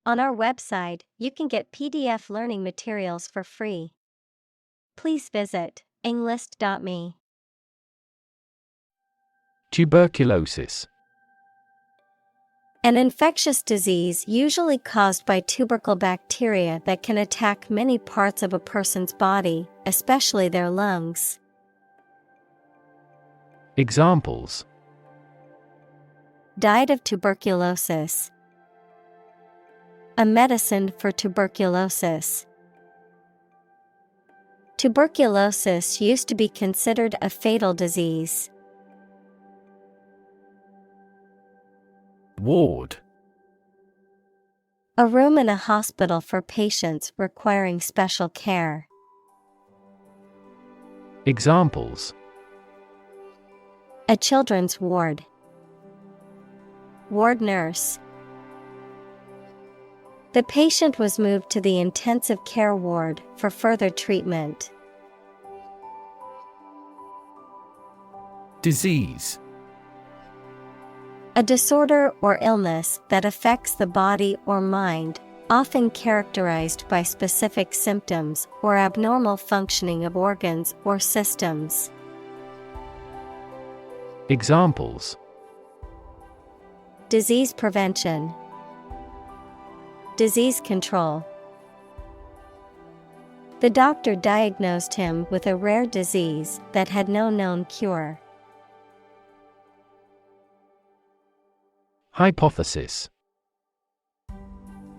On our website, you can get PDF learning materials for free. Please visit englist.me. Tuberculosis. An infectious disease usually caused by tubercle bacteria that can attack many parts of a person's body, especially their lungs. Examples: Died of tuberculosis. A medicine for tuberculosis. Tuberculosis used to be considered a fatal disease. Ward. A room in a hospital for patients requiring special care. Examples: A children's ward. Ward nurse. The patient was moved to the intensive care ward for further treatment. Disease. A disorder or illness that affects the body or mind, often characterized by specific symptoms or abnormal functioning of organs or systems. Examples: Disease prevention. Disease control. The doctor diagnosed him with a rare disease that had no known cure. Hypothesis.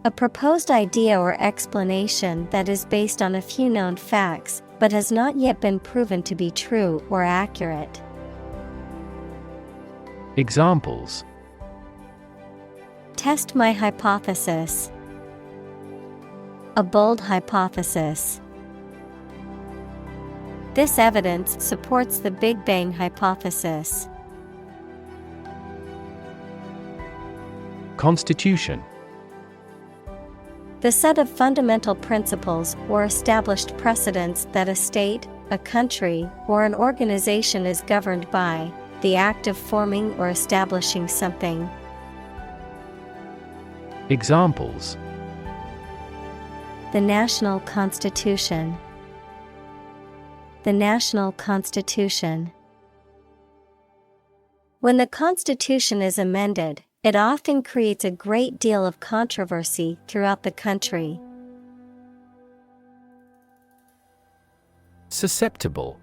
A proposed idea or explanation that is based on a few known facts, but has not yet been proven to be true or accurate. Examples: Test my hypothesis. A bold hypothesis. This evidence supports the Big Bang hypothesis. Constitution. The set of fundamental principles or established precedents that a state, a country, or an organization is governed by, the act of forming or establishing something. Examples: The national constitution. The national constitution. When the Constitution is amended, it often creates a great deal of controversy throughout the country. Susceptible.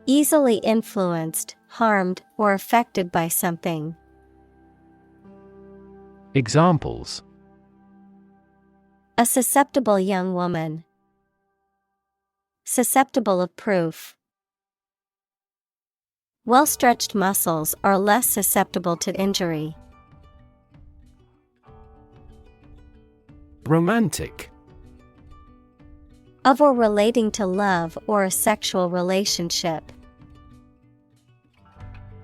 Easily influenced, harmed, or affected by something. Examples: A susceptible young woman. Susceptible of proof. Well-stretched muscles are less susceptible to injury. Romantic. Of or relating to love or a sexual relationship.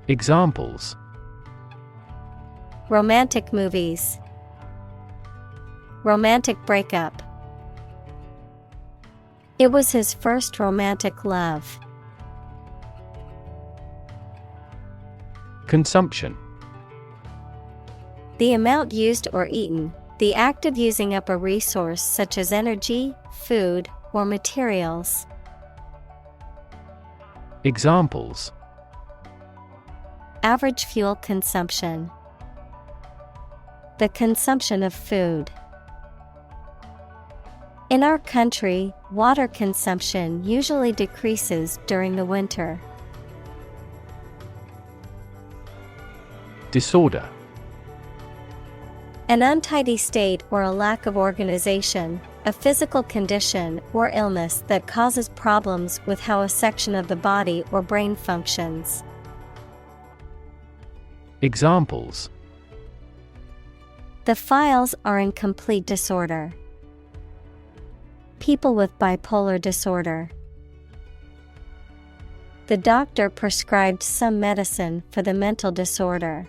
Examples: Romantic movies. Romantic breakup. It was his first romantic love. Consumption. The amount used or eaten, the act of using up a resource such as energy, food, or materials. Examples: Average fuel consumption. The consumption of food. In our country, water consumption usually decreases during the winter. Disorder. An untidy state or a lack of organization, a physical condition or illness that causes problems with how a section of the body or brain functions. Examples: The files are in complete disorder. People with bipolar disorder. The doctor prescribed some medicine for the mental disorder.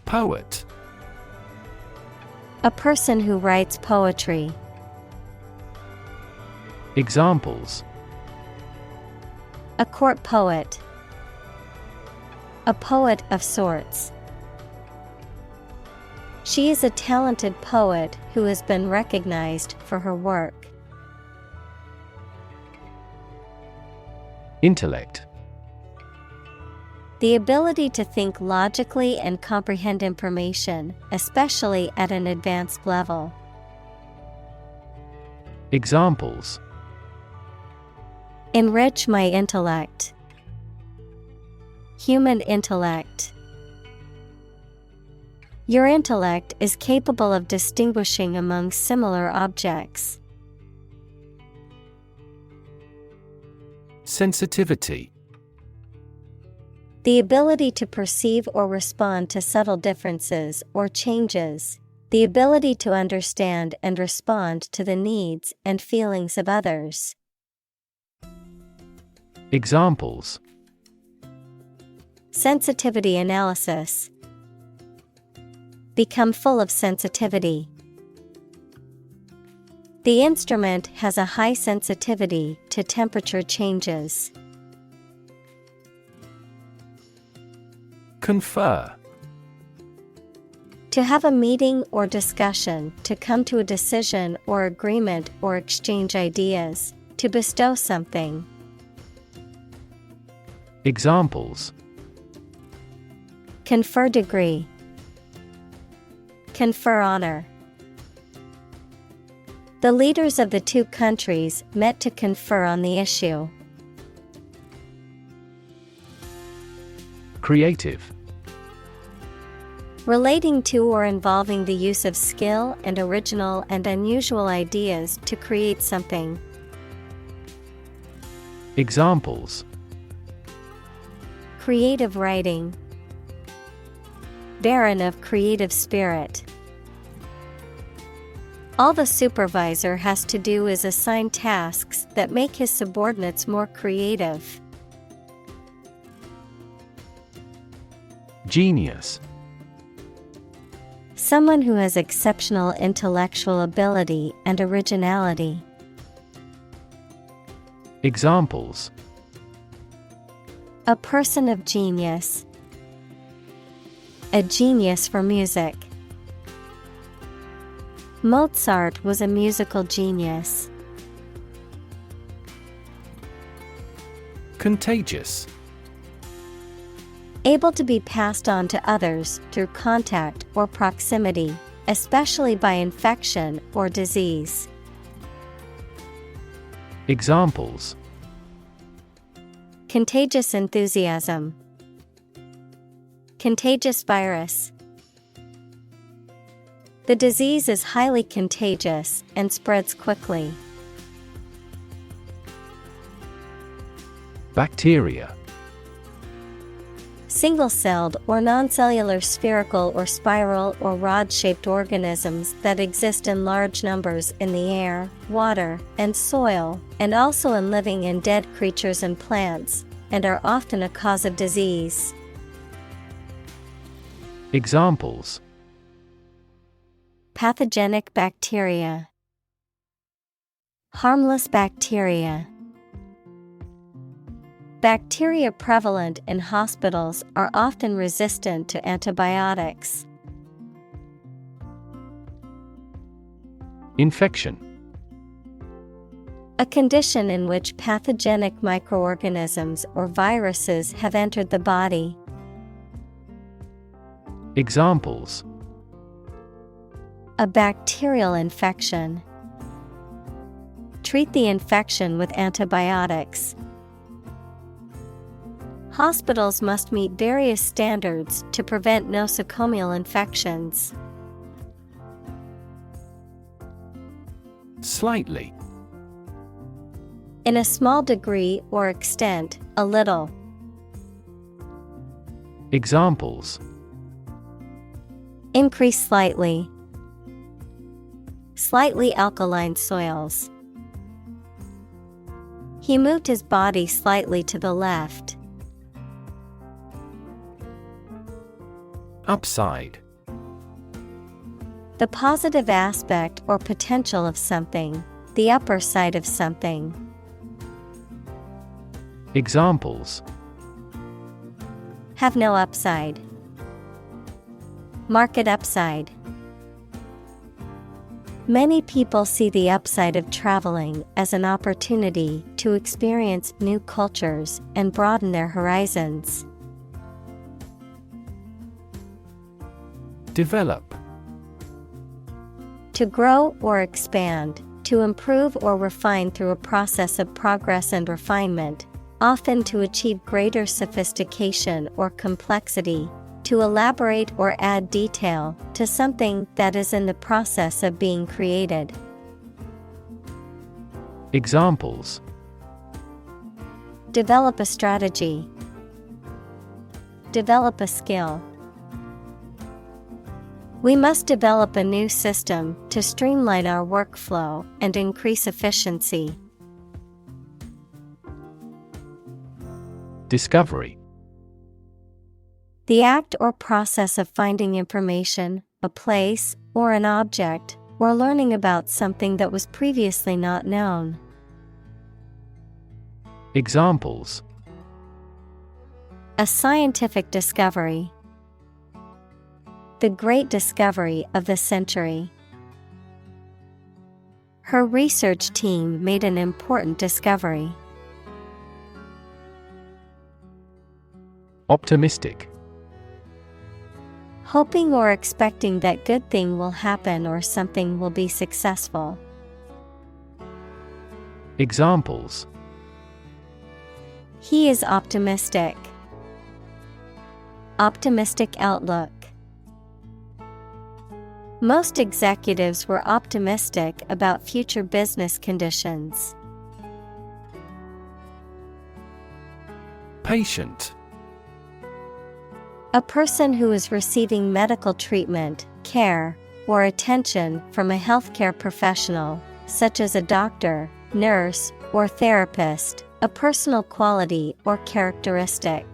Poet. A person who writes poetry. Examples: A court poet. A poet of sorts. She is a talented poet who has been recognized for her work. Intellect. The ability to think logically and comprehend information, especially at an advanced level. Examples: Enrich my intellect. Human intellect. Your intellect is capable of distinguishing among similar objects. Sensitivity. The ability to perceive or respond to subtle differences or changes. The ability to understand and respond to the needs and feelings of others. Examples: Sensitivity analysis. Become full of sensitivity. The instrument has a high sensitivity to temperature changes. Confer. To have a meeting or discussion, to come to a decision or agreement or exchange ideas, to bestow something. Examples: Confer degree. Confer honor. The leaders of the two countries met to confer on the issue. Creative. Relating to or involving the use of skill and original and unusual ideas to create something. Examples: Creative writing. Barren of creative spirit. All the supervisor has to do is assign tasks that make his subordinates more creative. Genius. Someone who has exceptional intellectual ability and originality. Examples: A person of genius. A genius for music. Mozart was a musical genius. Contagious. Able to be passed on to others through contact or proximity, especially by infection or disease. Examples: Contagious enthusiasm. Contagious virus. The disease is highly contagious and spreads quickly. Bacteria. Single-celled or non-cellular spherical or spiral or rod-shaped organisms that exist in large numbers in the air, water, and soil, and also in living and dead creatures and plants, and are often a cause of disease. Examples: Pathogenic bacteria. Harmless bacteria. Bacteria prevalent in hospitals are often resistant to antibiotics. Infection. A condition in which pathogenic microorganisms or viruses have entered the body. Examples: A bacterial infection. Treat the infection with antibiotics. Hospitals must meet various standards to prevent nosocomial infections. Slightly. In a small degree or extent, a little. Examples: Increase slightly. Slightly alkaline soils. He moved his body slightly to the left. Upside. The positive aspect or potential of something, the upper side of something. Examples: Have no upside. Market upside. Many people see the upside of traveling as an opportunity to experience new cultures and broaden their horizons. Develop. To grow or expand, to improve or refine through a process of progress and refinement, often to achieve greater sophistication or complexity, to elaborate or add detail to something that is in the process of being created. Examples: Develop a strategy. Develop a skill. We must develop a new system to streamline our workflow and increase efficiency. Discovery. The act or process of finding information, a place, or an object, or learning about something that was previously not known. Examples: A scientific discovery. The great discovery of the century. Her research team made an important discovery. Optimistic. Hoping or expecting that good thing will happen or something will be successful. Examples: He is optimistic. Optimistic outlook. Most executives were optimistic about future business conditions. Patient. A person who is receiving medical treatment, care, or attention from a healthcare professional, such as a doctor, nurse, or therapist, a personal quality or characteristic.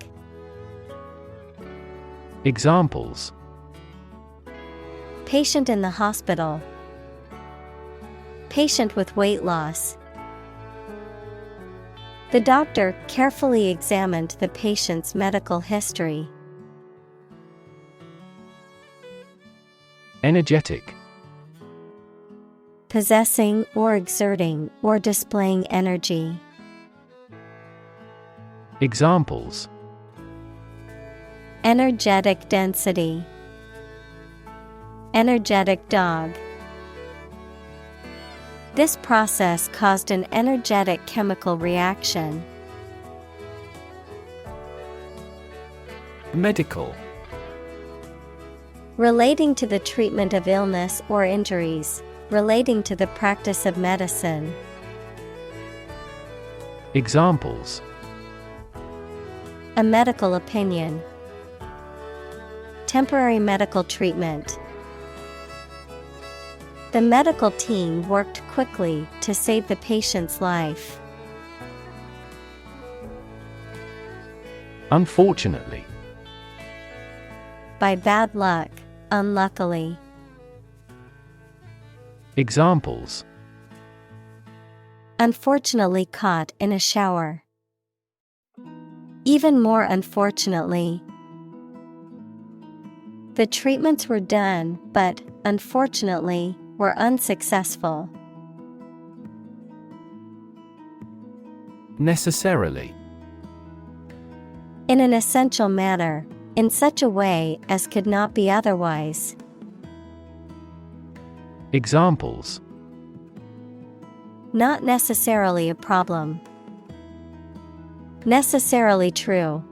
Examples: Patient in the hospital. Patient with weight loss. The doctor carefully examined the patient's medical history. Energetic. Possessing or exerting or displaying energy. Examples: Energetic density. Energetic dog. This process caused an energetic chemical reaction. Medical. Relating to the treatment of illness or injuries, relating to the practice of medicine. Examples: A medical opinion. Temporary medical treatment. The medical team worked quickly to save the patient's life. Unfortunately. By bad luck, unluckily. Examples: Unfortunately caught in a shower. Even more unfortunately. The treatments were done, but, unfortunately, were unsuccessful. Necessarily. In an essential manner, in such a way as could not be otherwise. Examples: Not necessarily a problem. Necessarily true.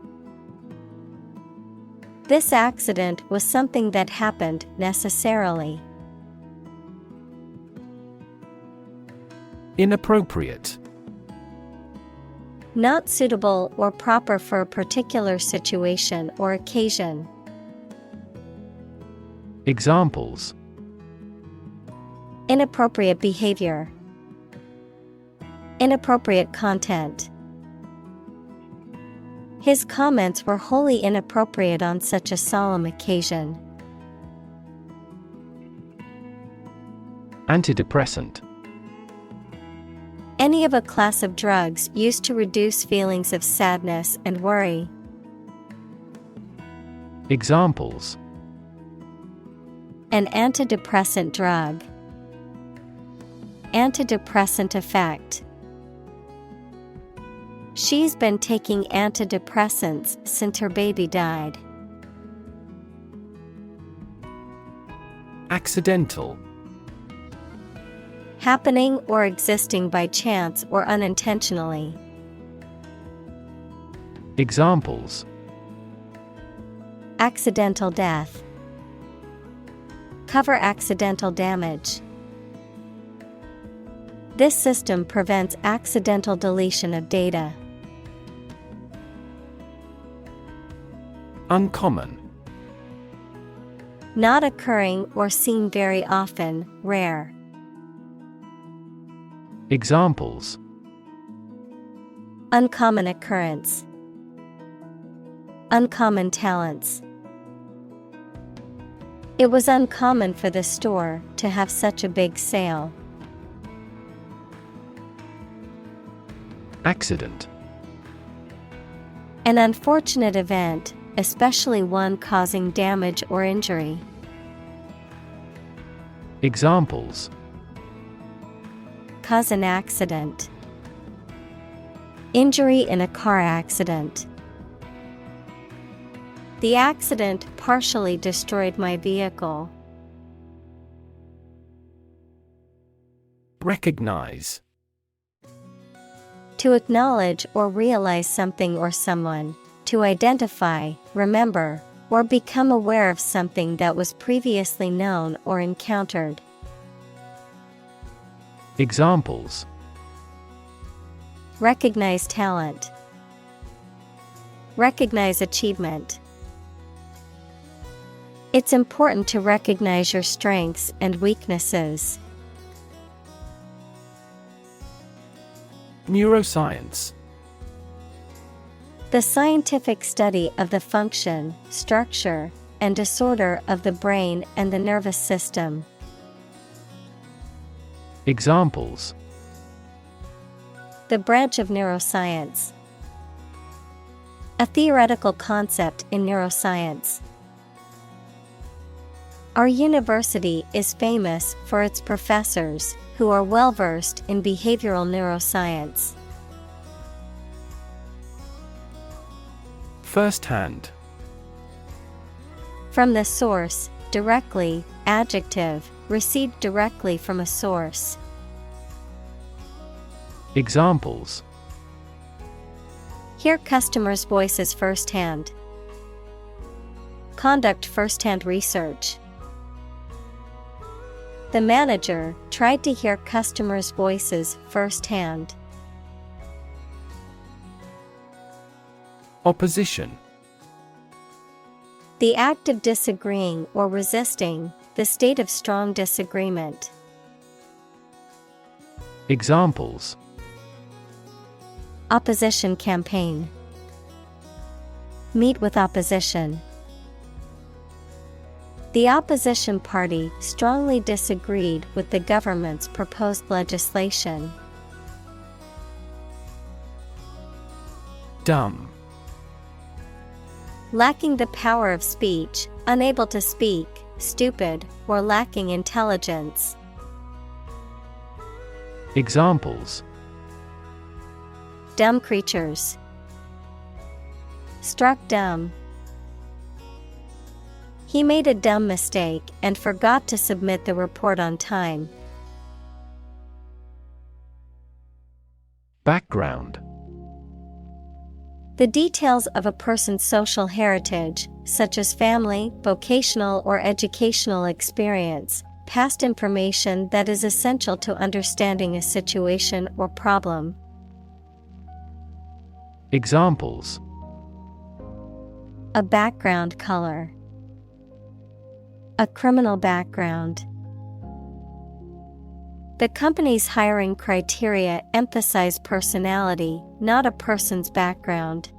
This accident was something that happened necessarily. Inappropriate. Not suitable or proper for a particular situation or occasion. Examples: Inappropriate behavior. Inappropriate content. His comments were wholly inappropriate on such a solemn occasion. Antidepressant. Any of a class of drugs used to reduce feelings of sadness and worry. Examples: An antidepressant drug. Antidepressant effect. She's been taking antidepressants since her baby died. Accidental. Happening or existing by chance or unintentionally. Examples: Accidental death. Cover accidental damage. This system prevents accidental deletion of data. Uncommon. Not occurring or seen very often, rare. Examples: Uncommon occurrence. Uncommon talents. It was uncommon for the store to have such a big sale. Accident. An unfortunate event, especially one causing damage or injury. Examples: Cause an accident. Injury in a car accident. The accident partially destroyed my vehicle. Recognize. To acknowledge or realize something or someone. To identify, remember, or become aware of something that was previously known or encountered. Examples: Recognize talent. Recognize achievement. It's important to recognize your strengths and weaknesses. Neuroscience. The scientific study of the function, structure, and disorder of the brain and the nervous system. Examples: The branch of neuroscience. A theoretical concept in neuroscience. Our university is famous for its professors, who are well-versed in behavioral neuroscience. First-hand. From the source, directly, adjective, received directly from a source. Examples: Hear customers' voices firsthand. Conduct first-hand research. The manager tried to hear customers' voices firsthand. Opposition. The act of disagreeing or resisting, the state of strong disagreement. Examples: Opposition campaign. Meet with opposition. The opposition party strongly disagreed with the government's proposed legislation. Dumb. Lacking the power of speech, unable to speak, stupid, or lacking intelligence. Examples: Dumb creatures. Struck dumb. He made a dumb mistake and forgot to submit the report on time. Background. The details of a person's social heritage, such as family, vocational or educational experience, past information that is essential to understanding a situation or problem. Examples: A background color. A criminal background. The company's hiring criteria emphasize personality, not a person's background.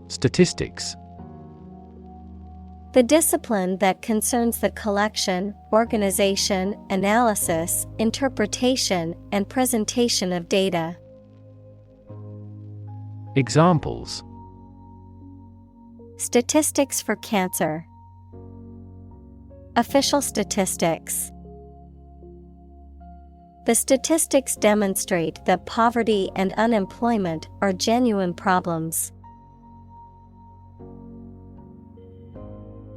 Statistics. The discipline that concerns the collection, organization, analysis, interpretation, and presentation of data. Examples: Statistics for cancer. Official statistics. The statistics demonstrate that poverty and unemployment are genuine problems.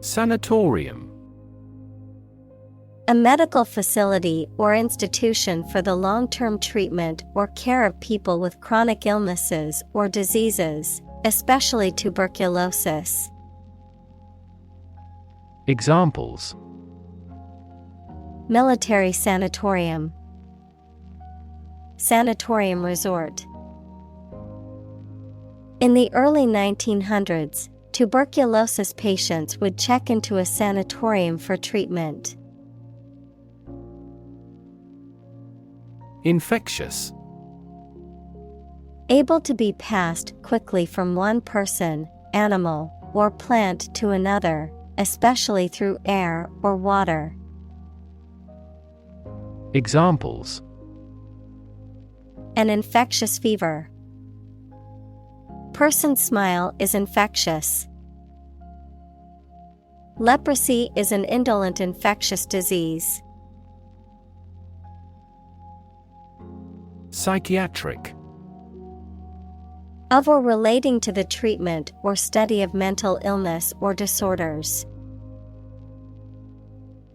Sanatorium. A medical facility or institution for the long-term treatment or care of people with chronic illnesses or diseases, especially tuberculosis. Examples: Military sanatorium, sanatorium resort. In the early 1900s, tuberculosis patients would check into a sanatorium for treatment. Infectious. Able to be passed quickly from one person, animal, or plant to another, especially through air or water. Examples: An infectious fever. Person's smile is infectious. Leprosy is an indolent infectious disease. Psychiatric. Of or relating to the treatment or study of mental illness or disorders.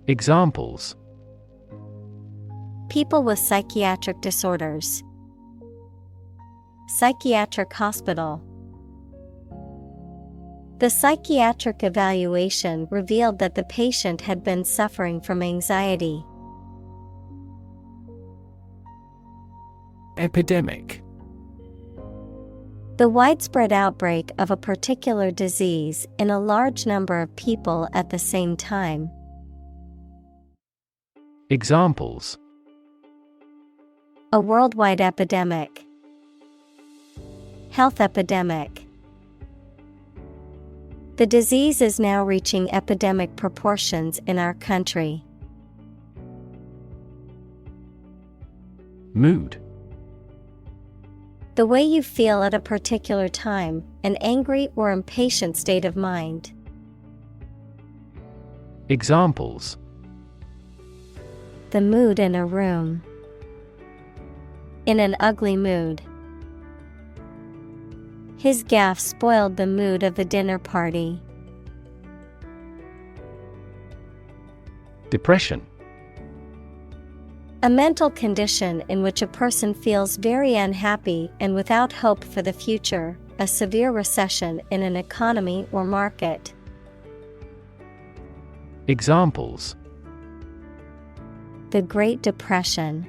Examples: People with psychiatric disorders. Psychiatric hospital. The psychiatric evaluation revealed that the patient had been suffering from anxiety. Epidemic. The widespread outbreak of a particular disease in a large number of people at the same time. Examples: A worldwide epidemic. Health epidemic. The disease is now reaching epidemic proportions in our country. Mood. The way you feel at a particular time, an angry or impatient state of mind. Examples: The mood in a room. In an ugly mood. His gaffe spoiled the mood of the dinner party. Depression. A mental condition in which a person feels very unhappy and without hope for the future, a severe recession in an economy or market. Examples: The Great Depression.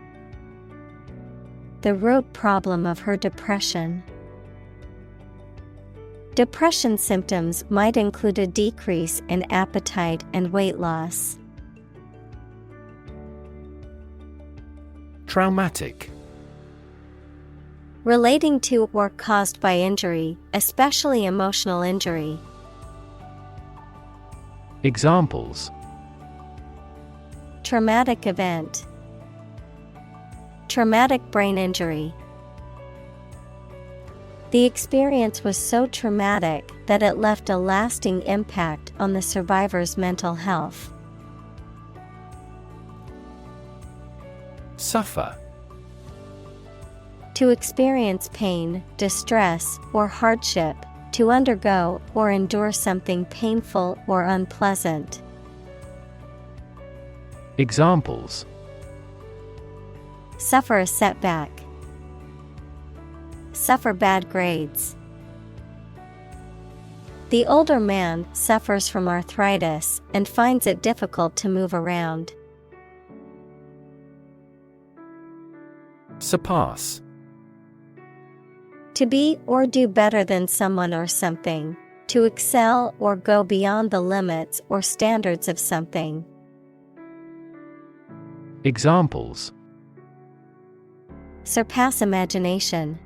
The root problem of her depression. Depression symptoms might include a decrease in appetite and weight loss. Traumatic. Relating to or caused by injury, especially emotional injury. Examples: Traumatic event. Traumatic brain injury. The experience was so traumatic that it left a lasting impact on the survivor's mental health. Suffer. To experience pain, distress, or hardship, to undergo or endure something painful or unpleasant. Examples: Suffer a setback. Suffer bad grades. The older man suffers from arthritis and finds it difficult to move around. Surpass. To be or do better than someone or something. To excel or go beyond the limits or standards of something. Examples: Surpass imagination.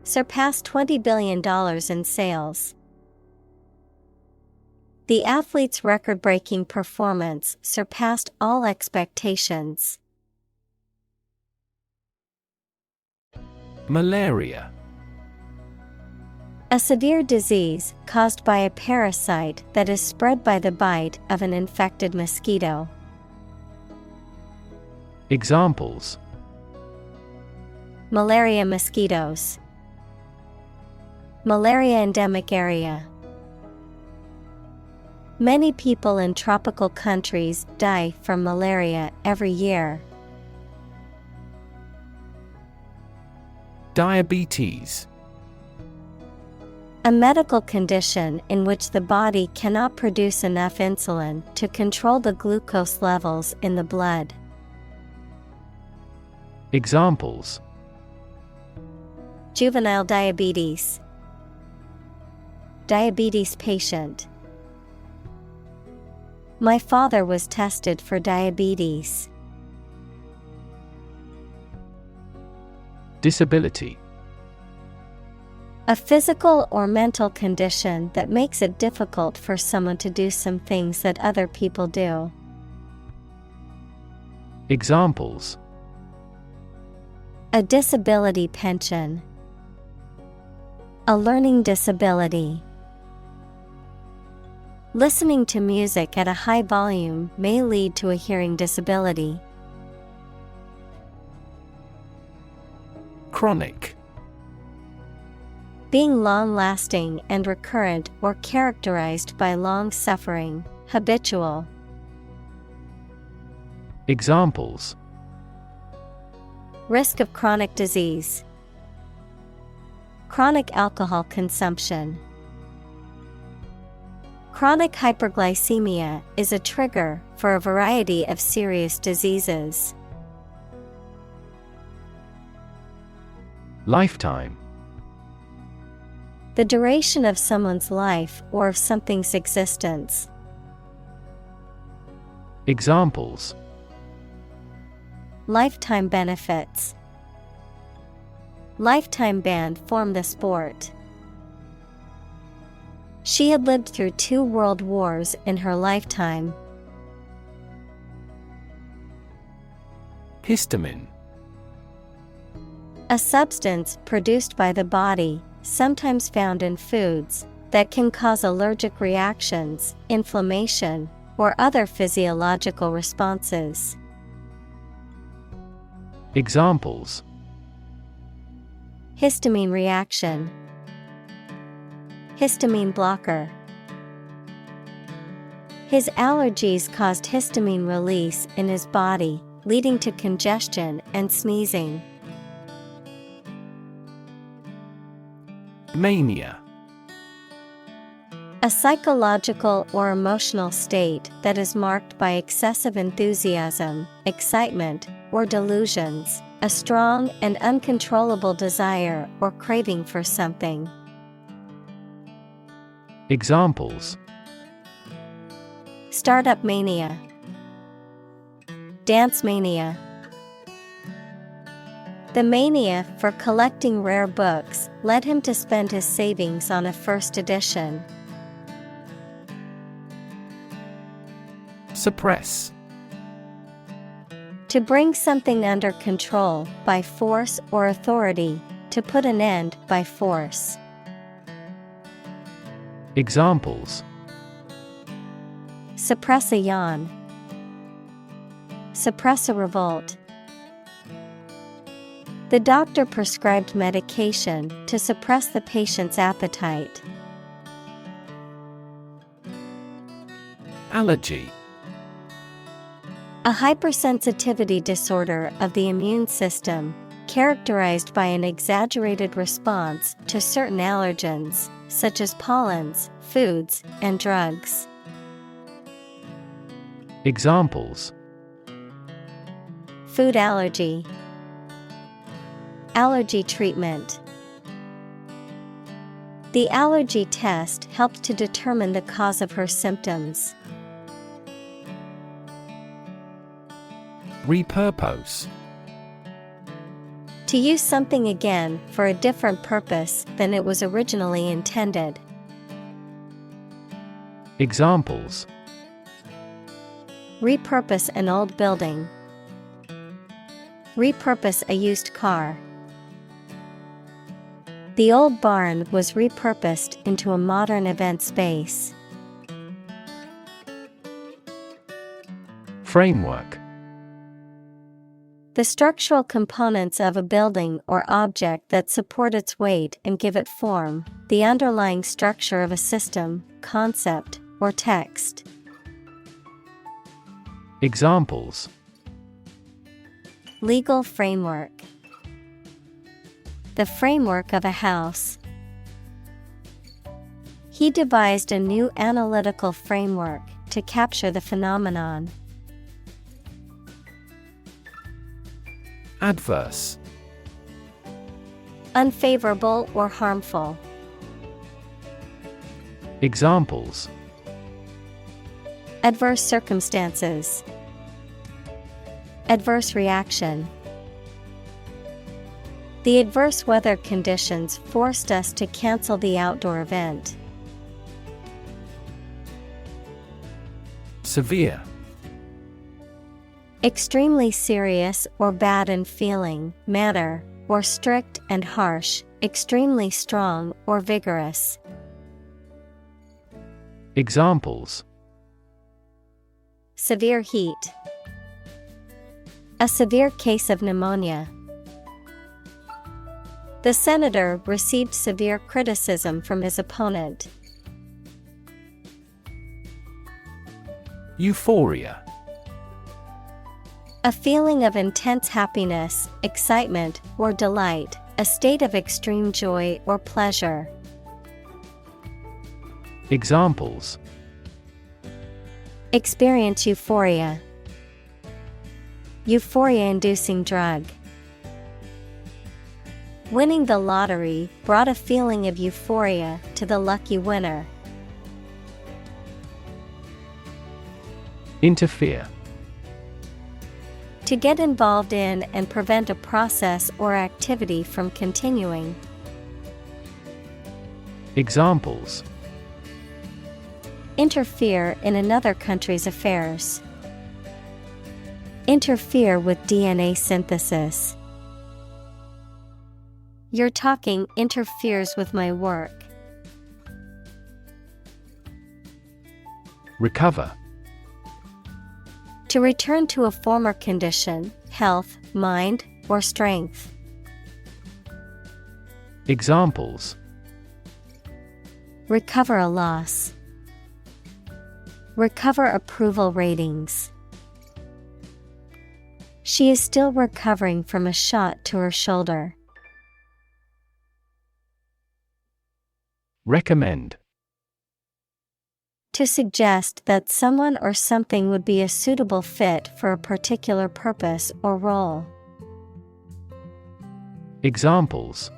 Surpass $20 billion in sales. The athlete's record-breaking performance surpassed all expectations. Malaria. A severe disease caused by a parasite that is spread by the bite of an infected mosquito. Examples: Malaria mosquitoes. Malaria endemic area. Many people in tropical countries die from malaria every year. Diabetes. A medical condition in which the body cannot produce enough insulin to control the glucose levels in the blood. Examples: Juvenile diabetes. Diabetes patient. My father was tested for diabetes. Disability. A physical or mental condition that makes it difficult for someone to do some things that other people do. Examples: A disability pension. A learning disability. Listening to music at a high volume may lead to a hearing disability. Chronic. Being long-lasting and recurrent or characterized by long suffering, habitual. Examples: Risk of chronic disease. Chronic alcohol consumption. Chronic hyperglycemia is a trigger for a variety of serious diseases. Lifetime. The duration of someone's life or of something's existence. Examples: Lifetime benefits. Lifetime ban formed the sport. She had lived through 2 world wars in her lifetime. Histamine. A substance produced by the body, sometimes found in foods, that can cause allergic reactions, inflammation, or other physiological responses. Examples: Histamine reaction. Histamine blocker. His allergies caused histamine release in his body, leading to congestion and sneezing. Mania. A psychological or emotional state that is marked by excessive enthusiasm, excitement, or delusions, a strong and uncontrollable desire or craving for something. Examples: Startup mania. Dance mania. The mania for collecting rare books led him to spend his savings on a first edition. Suppress. To bring something under control by force or authority, to put an end by force. Examples: Suppress a yawn. Suppress a revolt. The doctor prescribed medication to suppress the patient's appetite. Allergy. A hypersensitivity disorder of the immune system, characterized by an exaggerated response to certain allergens, such as pollens, foods, and drugs. Examples: Food allergy. Allergy treatment. The allergy test helped to determine the cause of her symptoms. Repurpose. To use something again for a different purpose than it was originally intended. Examples: Repurpose an old building. Repurpose a used car. The old barn was repurposed into a modern event space. Framework. The structural components of a building or object that support its weight and give it form, the underlying structure of a system, concept, or text. Examples: Legal framework. The framework of a house. He devised a new analytical framework to capture the phenomenon. Adverse. Unfavorable or harmful. Examples: Adverse circumstances. Adverse reaction. The adverse weather conditions forced us to cancel the outdoor event. Severe. Extremely serious or bad in feeling, manner, or strict and harsh, extremely strong or vigorous. Examples: Severe heat. A severe case of pneumonia. The senator received severe criticism from his opponent. Euphoria. A feeling of intense happiness, excitement, or delight, a state of extreme joy or pleasure. Examples: Experience euphoria. Euphoria-inducing drug. Winning the lottery brought a feeling of euphoria to the lucky winner. Interfere. To get involved in and prevent a process or activity from continuing. Examples: Interfere in another country's affairs. Interfere with DNA synthesis. Your talking interferes with my work. Recover. To return to a former condition, health, mind, or strength. Examples: Recover a loss. Recover approval ratings. She is still recovering from a shot to her shoulder. Recommend. To suggest that someone or something would be a suitable fit for a particular purpose or role. Examples: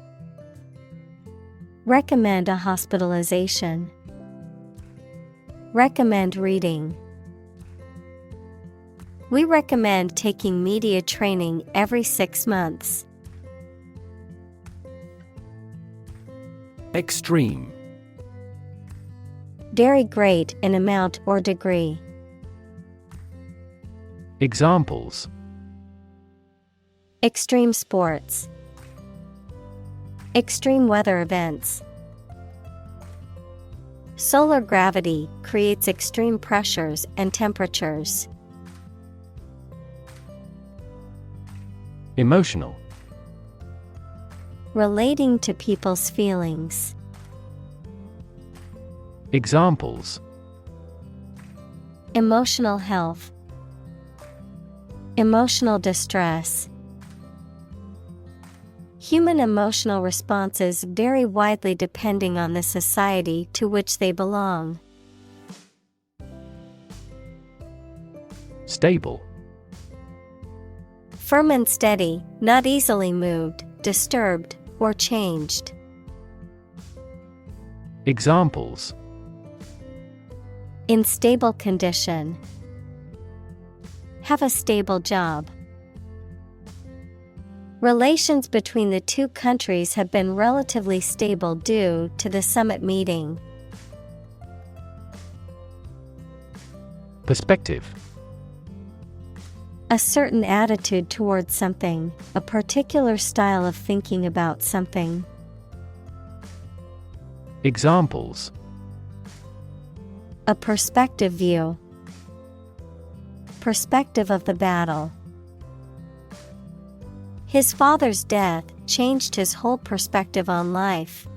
Recommend a hospitalization. Recommend reading. We recommend taking media training every 6 months. Extreme. Very great in amount or degree. Examples: Extreme sports. Extreme weather events. Solar gravity creates extreme pressures and temperatures. Emotional. Relating to people's feelings. Examples: Emotional health. Emotional distress. Human emotional responses vary widely depending on the society to which they belong. Stable. Firm and steady, not easily moved, disturbed, or changed. Examples: In stable condition. Have a stable job. Relations between the two countries have been relatively stable due to the summit meeting. Perspective. A certain attitude towards something, a particular style of thinking about something. Examples: a perspective view, perspective of the battle. His father's death changed his whole perspective on life.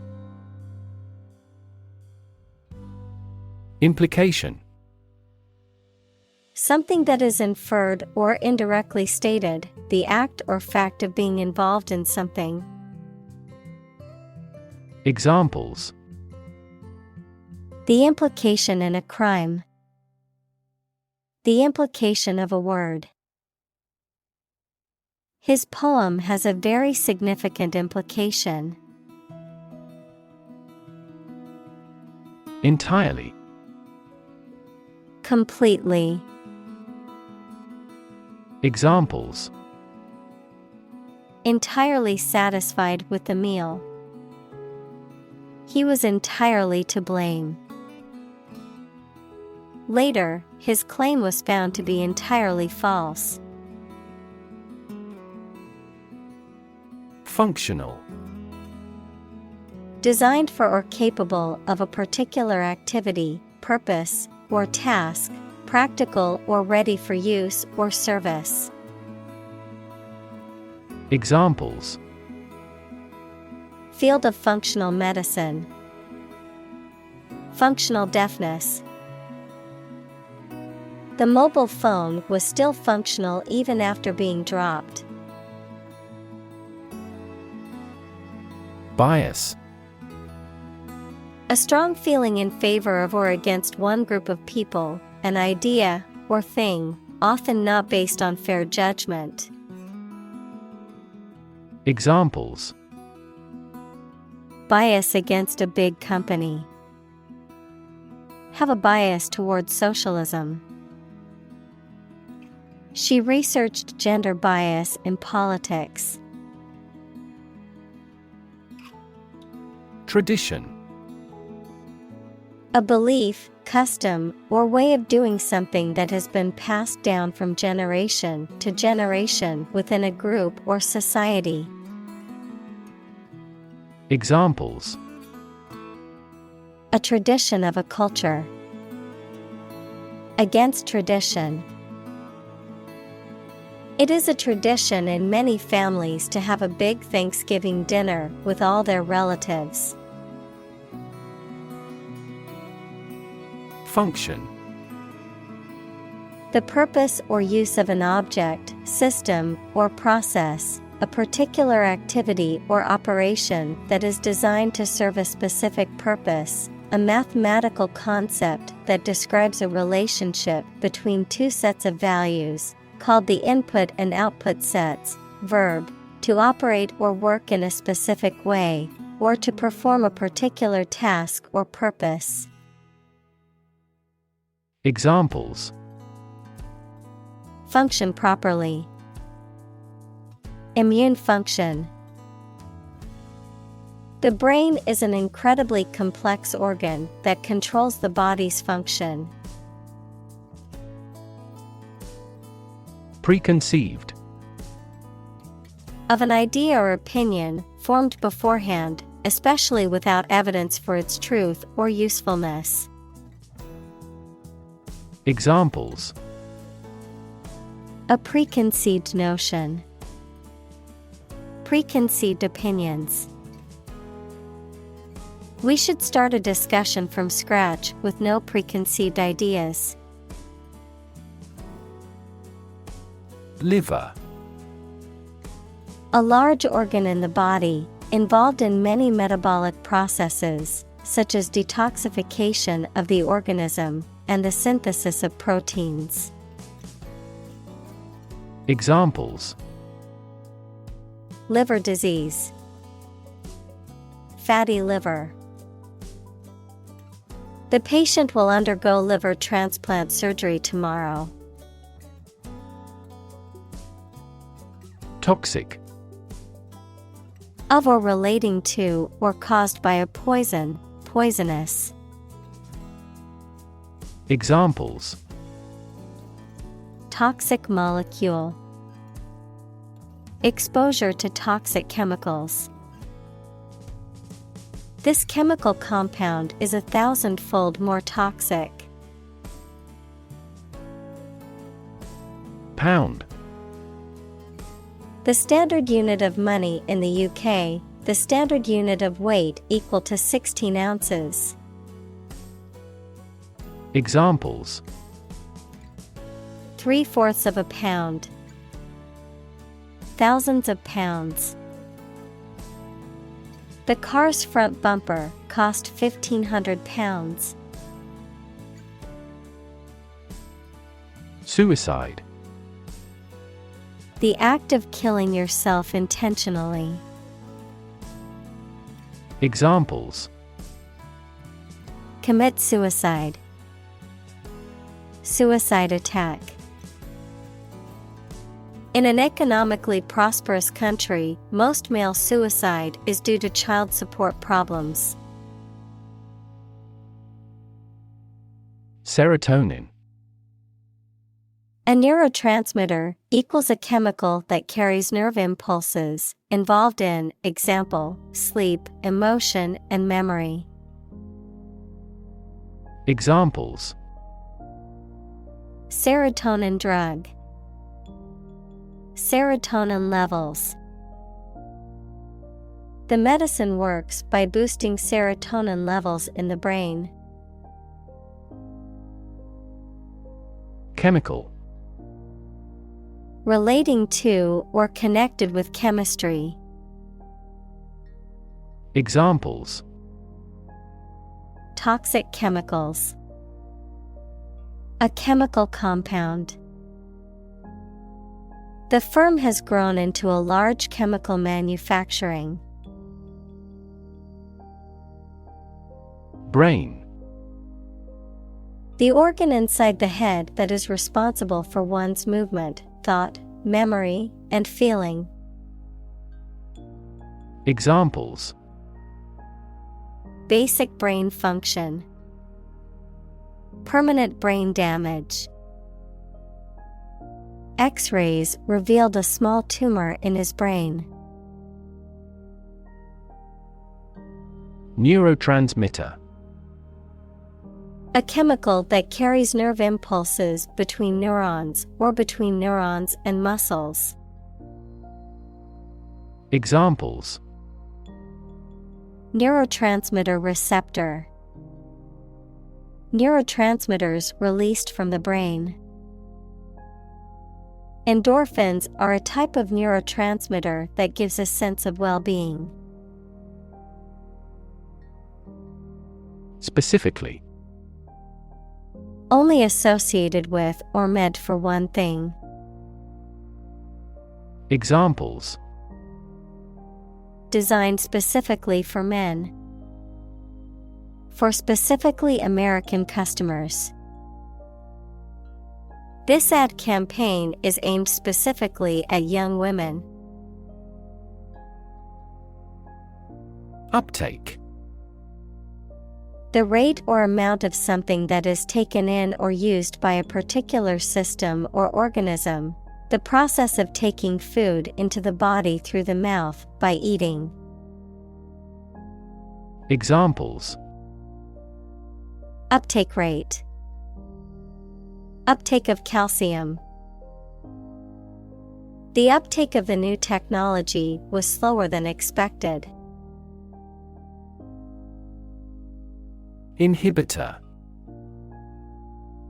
Implication: something that is inferred or indirectly stated, the act or fact of being involved in something. Examples: the implication in a crime, the implication of a word. His poem has a very significant implication. Entirely. Completely. Examples: entirely satisfied with the meal. He was entirely to blame. Later, his claim was found to be entirely false. Functional. Designed for or capable of a particular activity, purpose, or task, practical or ready for use or service. Examples: field of functional medicine, functional deafness. The mobile phone was still functional even after being dropped. Bias. A strong feeling in favor of or against one group of people, an idea, or thing, often not based on fair judgment. Examples: bias against a big company. Have a bias towards socialism. She researched gender bias in politics. Tradition. A belief, custom, or way of doing something that has been passed down from generation to generation within a group or society. Examples: a tradition of a culture. Against tradition. It is a tradition in many families to have a big Thanksgiving dinner with all their relatives. Function. The purpose or use of an object, system, or process, a particular activity or operation that is designed to serve a specific purpose, a mathematical concept that describes a relationship between two sets of values, called the input and output sets. Verb, to operate or work in a specific way, or to perform a particular task or purpose. Examples: function properly. Immune function. The brain is an incredibly complex organ that controls the body's function. Preconceived. Of an idea or opinion formed beforehand, especially without evidence for its truth or usefulness. Examples: a preconceived notion. Preconceived opinions. We should start a discussion from scratch with no preconceived ideas. Liver. A large organ in the body, involved in many metabolic processes, such as detoxification of the organism and the synthesis of proteins. Examples: liver disease. Fatty liver. The patient will undergo liver transplant surgery tomorrow. Toxic. Of or relating to or caused by a poison, poisonous. Examples: toxic molecule. Exposure to toxic chemicals. This chemical compound is 1,000-fold more toxic. Pound. The standard unit of money in the UK, the standard unit of weight equal to 16 ounces. Examples: 3/4 of a pound. Thousands of pounds. The car's front bumper cost £1,500. Suicide. The act of killing yourself intentionally. Examples: Commit suicide. Suicide attack. In an economically prosperous country, most male suicide is due to child support problems. Serotonin. A neurotransmitter equals a chemical that carries nerve impulses, involved in, example, sleep, emotion, and memory. Examples: Serotonin drug. Serotonin levels. The medicine works by boosting serotonin levels in the brain. Chemical. Relating to or connected with chemistry. Examples: Toxic chemicals. A chemical compound. The firm has grown into a large chemical manufacturing. Brain. The organ inside the head that is responsible for one's movement, thought, memory, and feeling. Examples: Basic brain function. Permanent brain damage. X-rays revealed a small tumor in his brain. Neurotransmitter. A chemical that carries nerve impulses between neurons or between neurons and muscles. Examples: Neurotransmitter receptor. Neurotransmitters released from the brain. Endorphins are a type of neurotransmitter that gives a sense of well-being. Specifically. Only associated with or meant for one thing. Examples: Designed specifically for men. For specifically American customers. This ad campaign is aimed specifically at young women. Uptake. The rate or amount of something that is taken in or used by a particular system or organism. The process of taking food into the body through the mouth by eating. Examples: Uptake rate. Uptake of calcium. The uptake of the new technology was slower than expected. Inhibitor.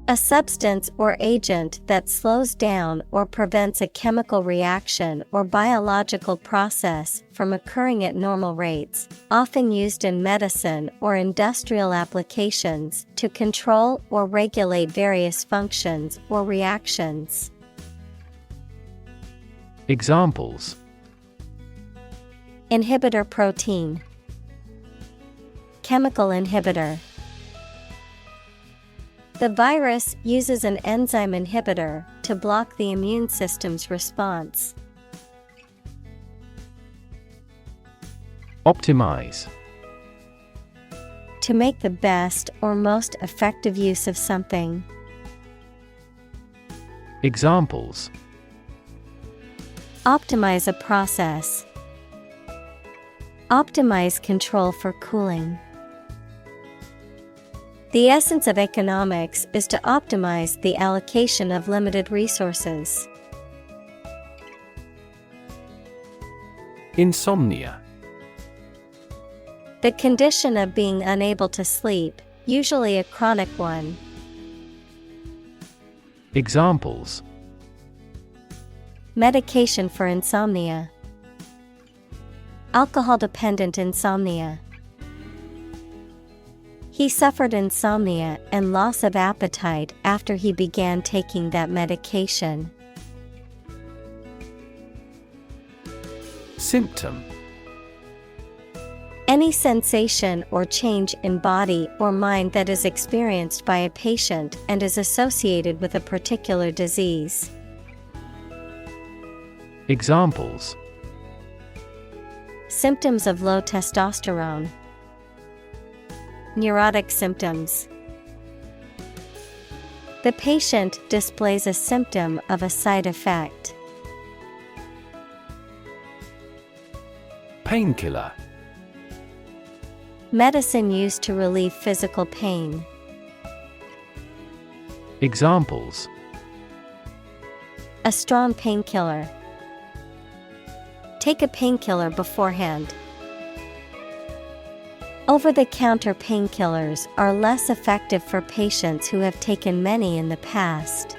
A substance or agent that slows down or prevents a chemical reaction or biological process from occurring at normal rates, often used in medicine or industrial applications to control or regulate various functions or reactions. Examples: Inhibitor protein. Chemical inhibitor. The virus uses an enzyme inhibitor to block the immune system's response. Optimize. To make the best or most effective use of something. Examples: Optimize a process. Optimize control for cooling. The essence of economics is to optimize the allocation of limited resources. Insomnia. The condition of being unable to sleep, usually a chronic one. Examples: medication for insomnia, alcohol-dependent insomnia. He suffered insomnia and loss of appetite after he began taking that medication. Symptom: any sensation or change in body or mind that is experienced by a patient and is associated with a particular disease. Examples: symptoms of low testosterone, neurotic symptoms. The patient displays a symptom of a side effect. Painkiller. Medicine used to relieve physical pain. Examples: a strong painkiller. Take a painkiller beforehand. Over-the-counter painkillers are less effective for patients who have taken many in the past.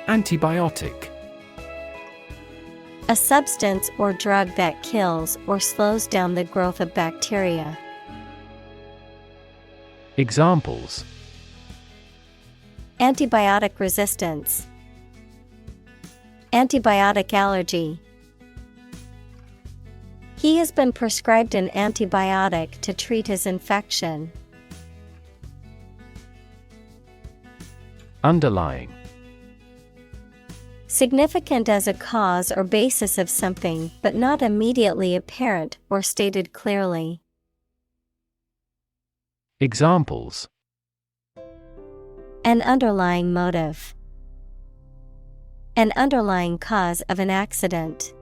Antibiotic. A substance or drug that kills or slows down the growth of bacteria. Examples: antibiotic resistance, antibiotic allergy. He has been prescribed an antibiotic to treat his infection. Underlying. Significant as a cause or basis of something, but not immediately apparent or stated clearly. Examples: an underlying motive, an underlying cause of an accident.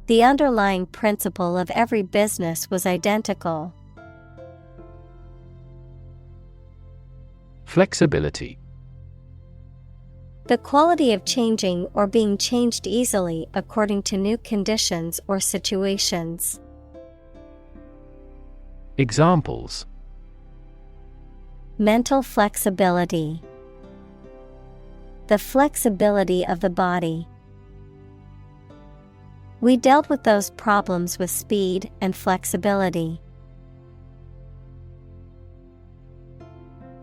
The underlying principle of every business was identical. Flexibility. The quality of changing or being changed easily according to new conditions or situations. Examples: mental flexibility, the flexibility of the body. We dealt with those problems with speed and flexibility.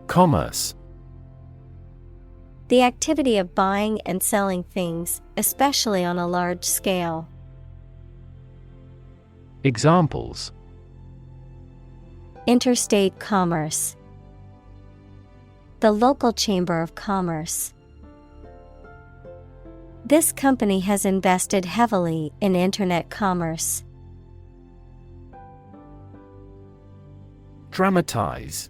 Commerce. The activity of buying and selling things, especially on a large scale. Examples: interstate commerce, the local chamber of commerce. This company has invested heavily in internet commerce. Dramatize.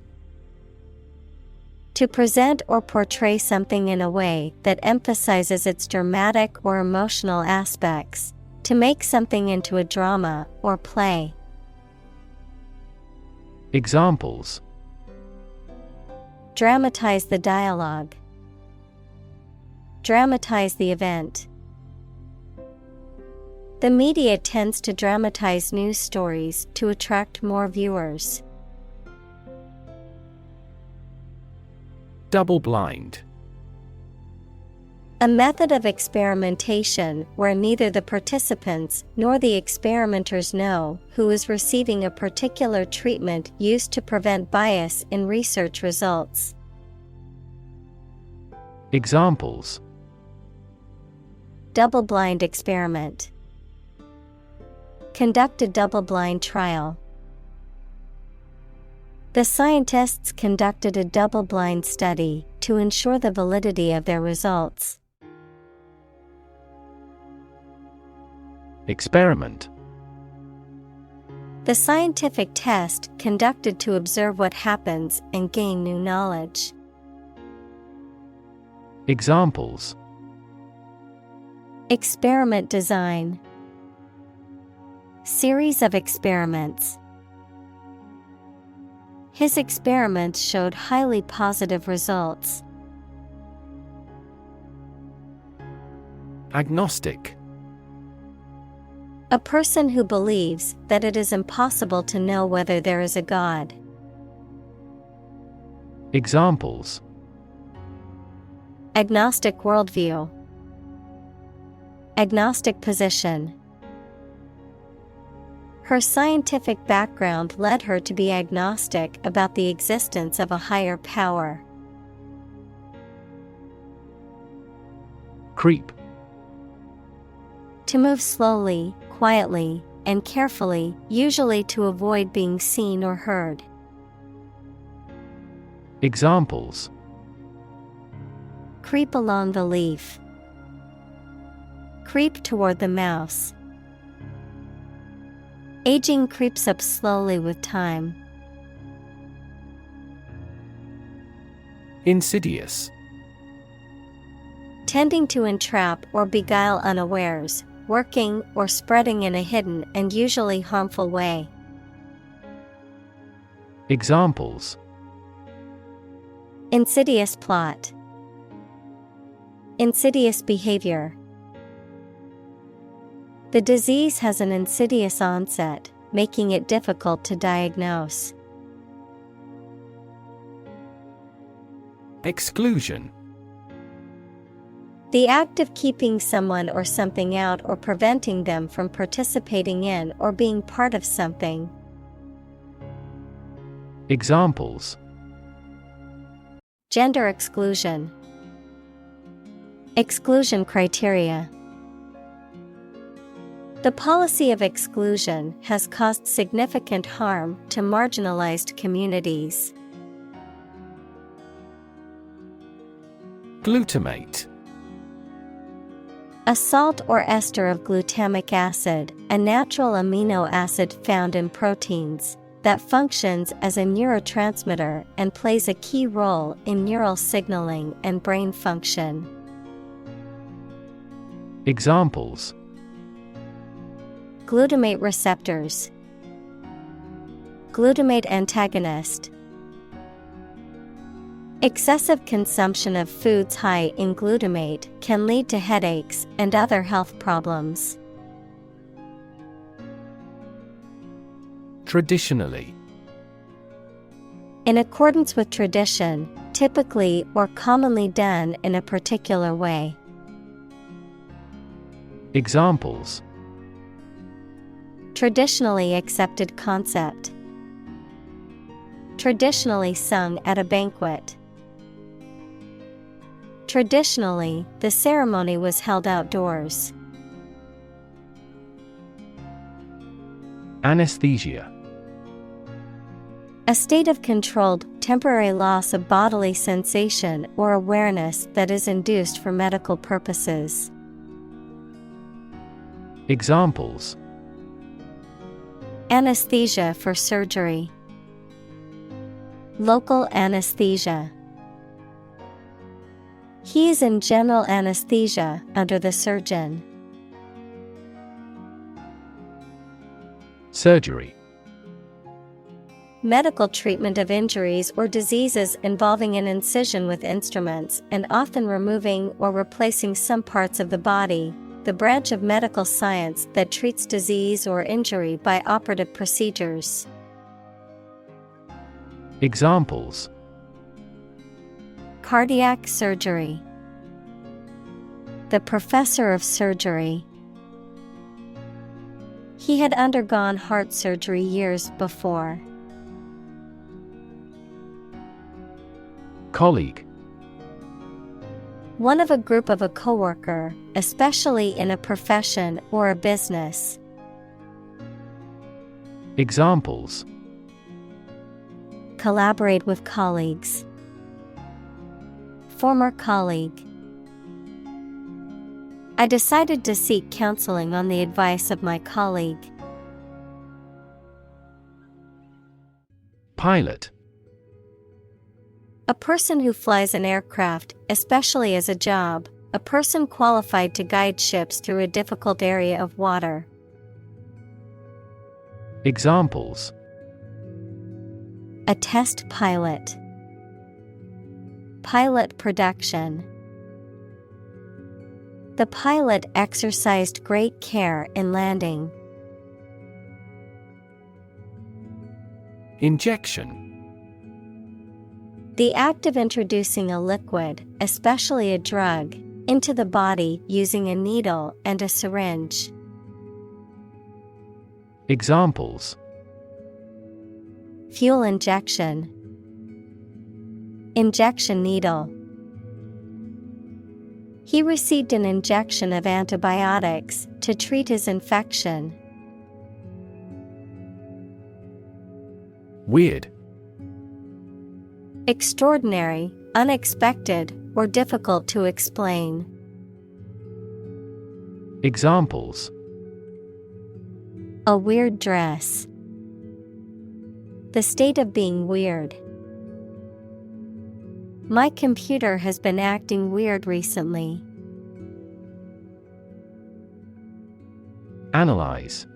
To present or portray something in a way that emphasizes its dramatic or emotional aspects. To make something into a drama or play. Examples: dramatize the dialogue, dramatize the event. The media tends to dramatize news stories to attract more viewers. Double-blind. A method of experimentation where neither the participants nor the experimenters know who is receiving a particular treatment used to prevent bias in research results. Examples: double-blind experiment, conduct a double-blind trial. The scientists conducted a double-blind study to ensure the validity of their results. Experiment. The scientific test conducted to observe what happens and gain new knowledge. Examples: Experiment design. Series of experiments. His experiments showed highly positive results. Agnostic. A person who believes that it is impossible to know whether there is a God. Examples: Agnostic worldview. Agnostic position. Her scientific background led her to be agnostic about the existence of a higher power. Creep. To move slowly, quietly, and carefully, usually to avoid being seen or heard. Examples: Creep along the leaf. Creep toward the mouse. Aging creeps up slowly with time. Insidious. Tending to entrap or beguile unawares, working or spreading in a hidden and usually harmful way. Examples: Insidious plot. Insidious behavior. The disease has an insidious onset, making it difficult to diagnose. Exclusion. The act of keeping someone or something out or preventing them from participating in or being part of something. Examples: Gender exclusion. Exclusion criteria. The policy of exclusion has caused significant harm to marginalized communities. Glutamate. A salt or ester of glutamic acid, a natural amino acid found in proteins, that functions as a neurotransmitter and plays a key role in neural signaling and brain function. Examples: Glutamate receptors. Glutamate antagonist. Excessive consumption of foods high in glutamate can lead to headaches and other health problems. Traditionally. In accordance with tradition, typically or commonly done in a particular way. Examples: Traditionally accepted concept. Traditionally sung at a banquet. Traditionally, the ceremony was held outdoors. Anesthesia. A state of controlled, temporary loss of bodily sensation or awareness that is induced for medical purposes. Examples: Anesthesia for surgery. Local anesthesia. He is in general anesthesia under the surgeon. Surgery. Medical treatment of injuries or diseases involving an incision with instruments and often removing or replacing some parts of the body, the branch of medical science that treats disease or injury by operative procedures. Examples: Cardiac surgery. The professor of surgery. He had undergone heart surgery years before. Colleague. One of a group of a coworker, especially in a profession or a business. Examples: Collaborate with colleagues. Former colleague. I decided to seek counseling on the advice of my colleague. Pilot. A person who flies an aircraft, especially as a job, A person qualified to guide ships through a difficult area of water. Examples: A test pilot. Pilot production. The pilot exercised great care in landing. Injection. The act of introducing a liquid, especially a drug, into the body using a needle and a syringe. Examples: Fuel injection. Injection needle. He received an injection of antibiotics to treat his infection. Weird. Extraordinary, unexpected, or difficult to explain. Examples: A weird dress. The state of being weird. My computer has been acting weird recently. Analyze.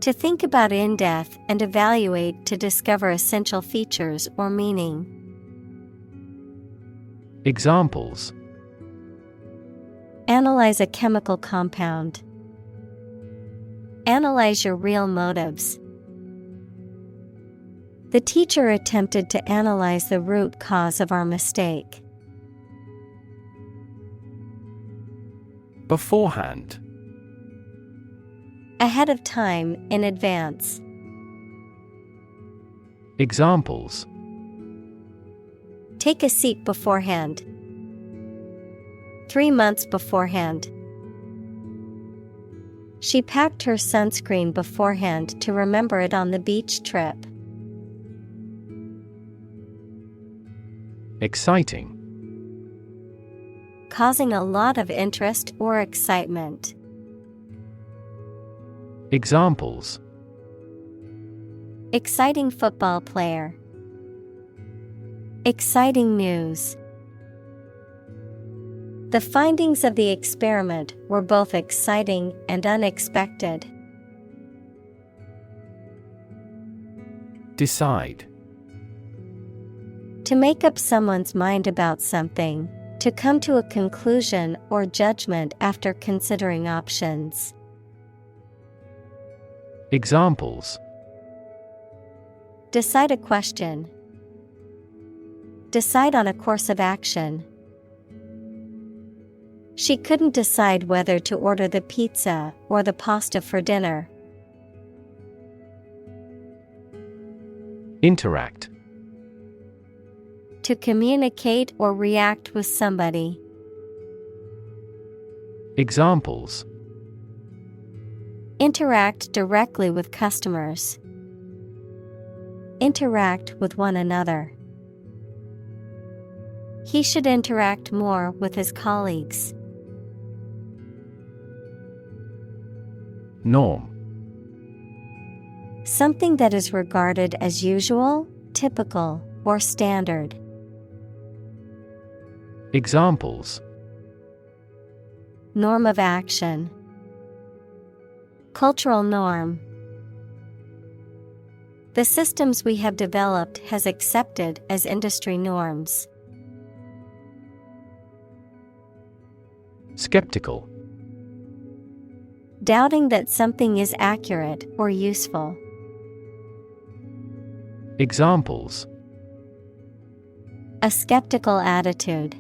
To think about in depth and evaluate to discover essential features or meaning. Examples: Analyze a chemical compound. Analyze your real motives. The teacher attempted to analyze the root cause of our mistake. Beforehand. Ahead of time, in advance. Examples: Take a seat beforehand. 3 months beforehand. She packed her sunscreen beforehand to remember it on the beach trip. Exciting. Causing a lot of interest or excitement. Examples: Exciting football player. Exciting news. The findings of the experiment were both exciting and unexpected. Decide. To make up someone's mind about something, to come to a conclusion or judgment after considering options. Examples: Decide a question. Decide on a course of action. She couldn't decide whether to order the pizza or the pasta for dinner. Interact. To communicate or react with somebody. Examples: Interact directly with customers. Interact with one another. He should interact more with his colleagues. Norm. Something that is regarded as usual, typical, or standard. Examples: Norm of action. Cultural norm. The systems we have developed has accepted as industry norms. Skeptical. Doubting that something is accurate or useful. Examples: A skeptical attitude.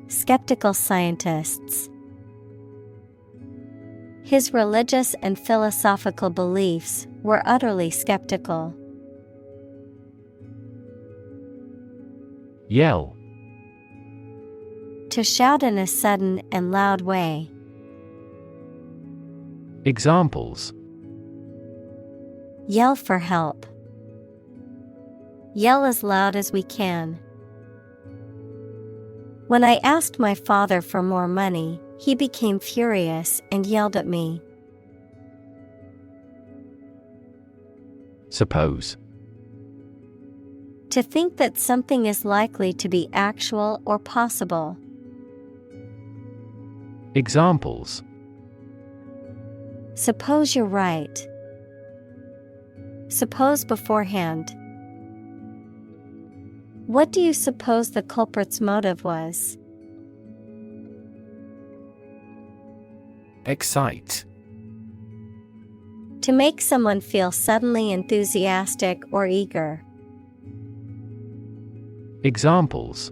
Skeptical scientists. His religious and philosophical beliefs were utterly skeptical. Yell. To shout in a sudden and loud way. Examples: Yell for help. Yell as loud as we can. When I asked my father for more money, he became furious and yelled at me. Suppose. To think that something is likely to be actual or possible. Examples: Suppose you're right. Suppose beforehand. What do you suppose the culprit's motive was? Excite. To make someone feel suddenly enthusiastic or eager. Examples: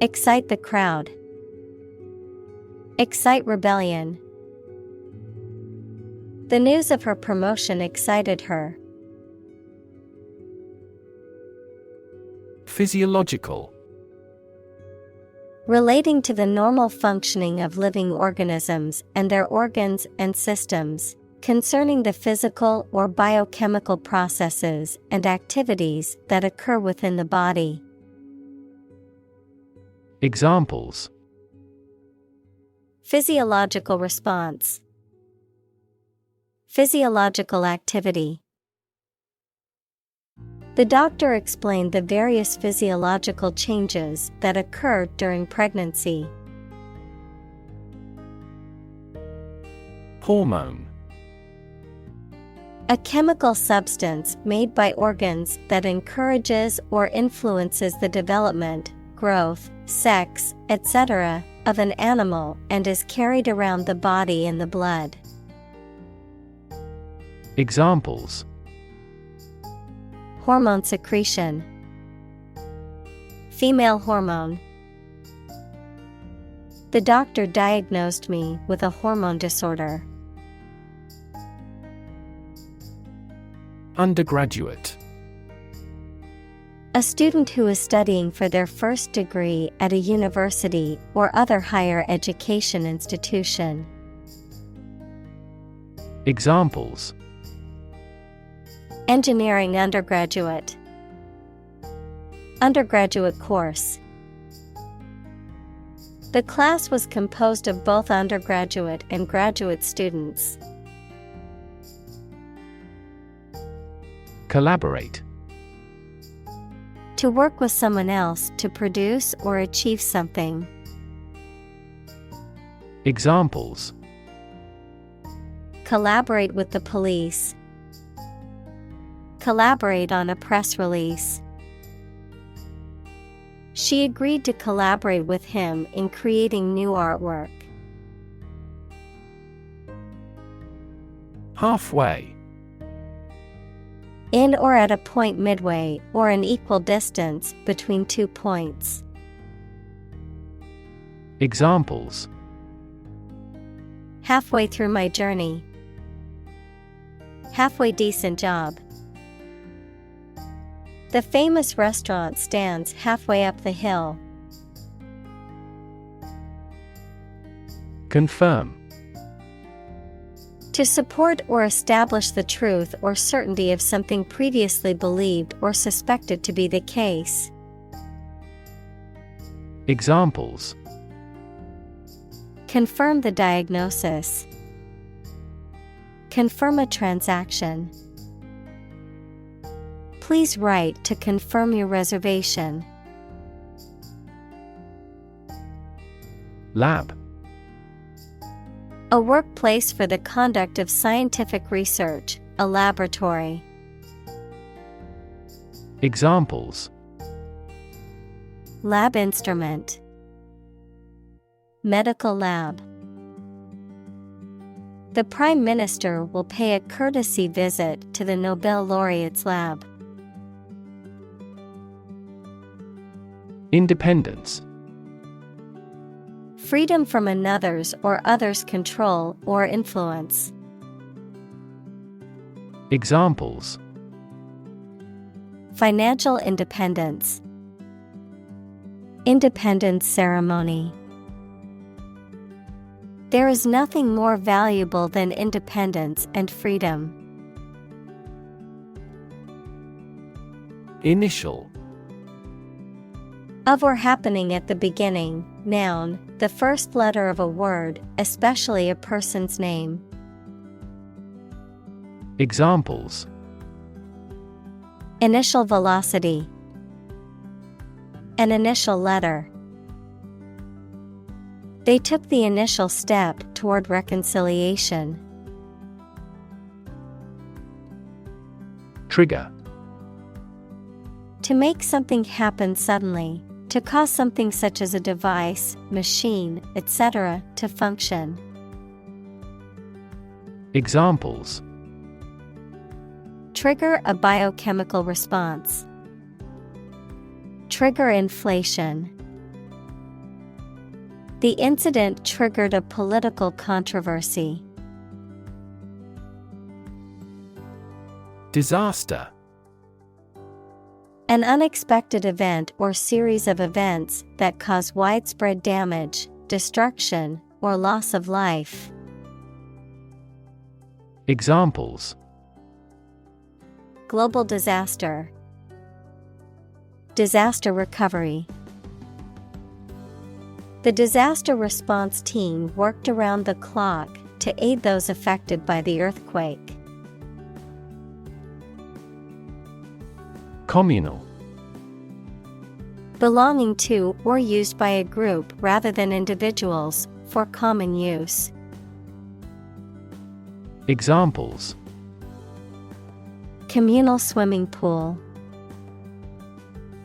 Excite the crowd. Excite rebellion. The news of her promotion excited her. Physiological. Relating to the normal functioning of living organisms and their organs and systems, concerning the physical or biochemical processes and activities that occur within the body. Examples: Physiological response. Physiological activity. The doctor explained the various physiological changes that occur during pregnancy. Hormone. A chemical substance made by organs that encourages or influences the development, growth, sex, etc., of an animal and is carried around the body in the blood. Examples: Hormone secretion. Female hormone. The doctor diagnosed me with a hormone disorder. Undergraduate. A student who is studying for their first degree at a university or other higher education institution. Examples: Engineering undergraduate. Undergraduate course. The class was composed of both undergraduate and graduate students. Collaborate. To work with someone else to produce or achieve something. Examples: Collaborate with the police. Collaborate on a press release. She agreed to collaborate with him in creating new artwork. Halfway. In or at a point midway or an equal distance between 2 points. Examples: Halfway through my journey. Halfway decent job. The famous restaurant stands halfway up the hill. Confirm. To support or establish the truth or certainty of something previously believed or suspected to be the case. Examples: Confirm the diagnosis. Confirm a transaction. Please write to confirm your reservation. Lab. A workplace for the conduct of scientific research, a laboratory. Examples: Lab instrument. Medical lab. The Prime Minister will pay a courtesy visit to the Nobel laureate's lab. Independence. Freedom from another's or others' control or influence. Examples: Financial independence. Independence ceremony. There is nothing more valuable than independence and freedom. Initial. Of or happening at the beginning, noun, the first letter of a word, especially a person's name. Examples: Initial velocity. An initial letter. They took the initial step toward reconciliation. Trigger. To make something happen suddenly, to cause something such as a device, machine, etc., to function. Examples. Trigger a biochemical response. Trigger inflation. The incident triggered a political controversy. Disaster. An unexpected event or series of events that cause widespread damage, destruction, or loss of life. Examples. Global disaster. Disaster recovery. The disaster response team worked around the clock to aid those affected by the earthquake. Communal. Belonging to or used by a group rather than individuals, for common use. Examples. Communal swimming pool.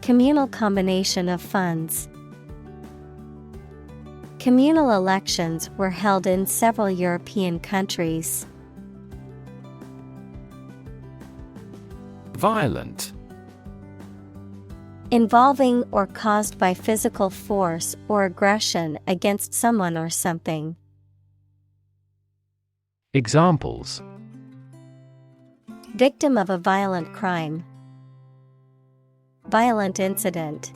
Communal combination of funds. Communal elections were held in several European countries. Violent. Involving or caused by physical force or aggression against someone or something. Examples. Victim of a violent crime. Violent incident.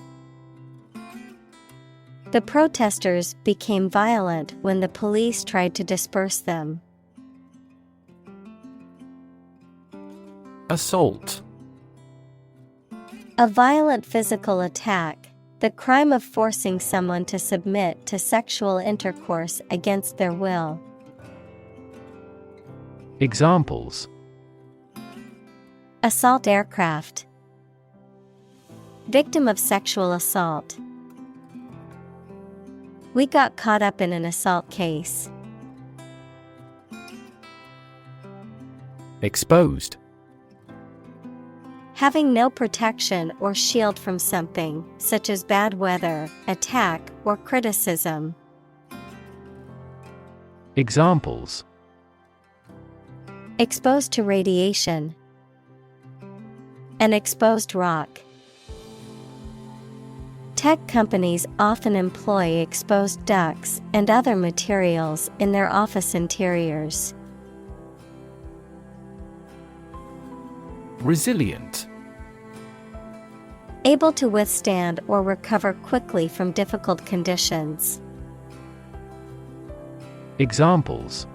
The protesters became violent when the police tried to disperse them. Assault. A violent physical attack, the crime of forcing someone to submit to sexual intercourse against their will. Examples. Assault aircraft. Victim of sexual assault. We got caught up in an assault case. Exposed. Having no protection or shield from something, such as bad weather, attack, or criticism. Examples. Exposed to radiation. An exposed rock. Tech companies often employ exposed ducts and other materials in their office interiors. Resilient. Able to withstand or recover quickly from difficult conditions. Examples.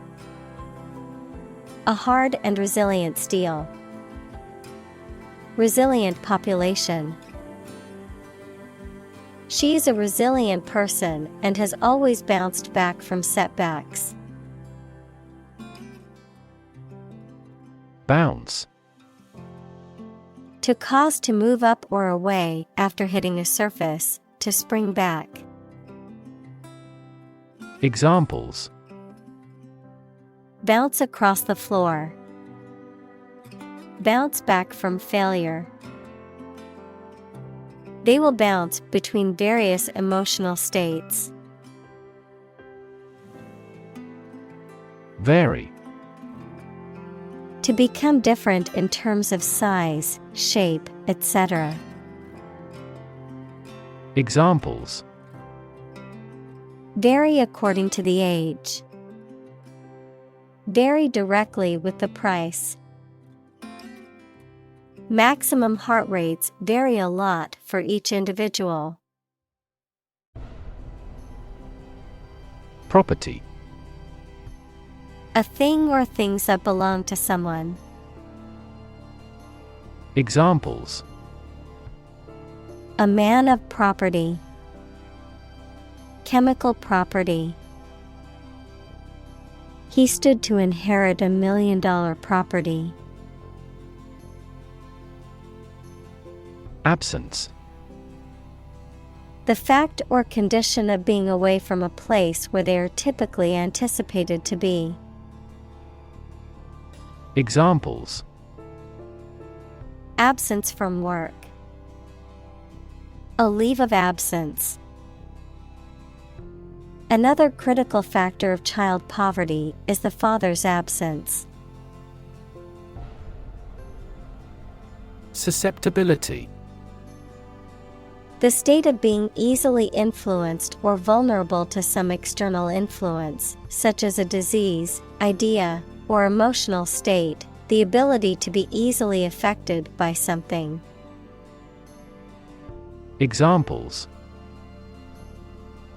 A hard and resilient steel. Resilient population. She is a resilient person and has always bounced back from setbacks. Bounce. To cause to move up or away after hitting a surface, to spring back. Examples. Bounce across the floor. Bounce back from failure. They will bounce between various emotional states. Vary. To become different in terms of size, shape, etc. Examples. Vary according to the age. Vary directly with the price. Maximum heart rates vary a lot for each individual. Property. A thing or things that belong to someone. Examples. A man of property. Chemical property. He stood to inherit $1 million property. Absence. The fact or condition of being away from a place where they are typically anticipated to be. Examples: Absence from work. A leave of absence. Another critical factor of child poverty is the father's absence. Susceptibility. The state of being easily influenced or vulnerable to some external influence, such as a disease, idea, or emotional state, the ability to be easily affected by something. Examples: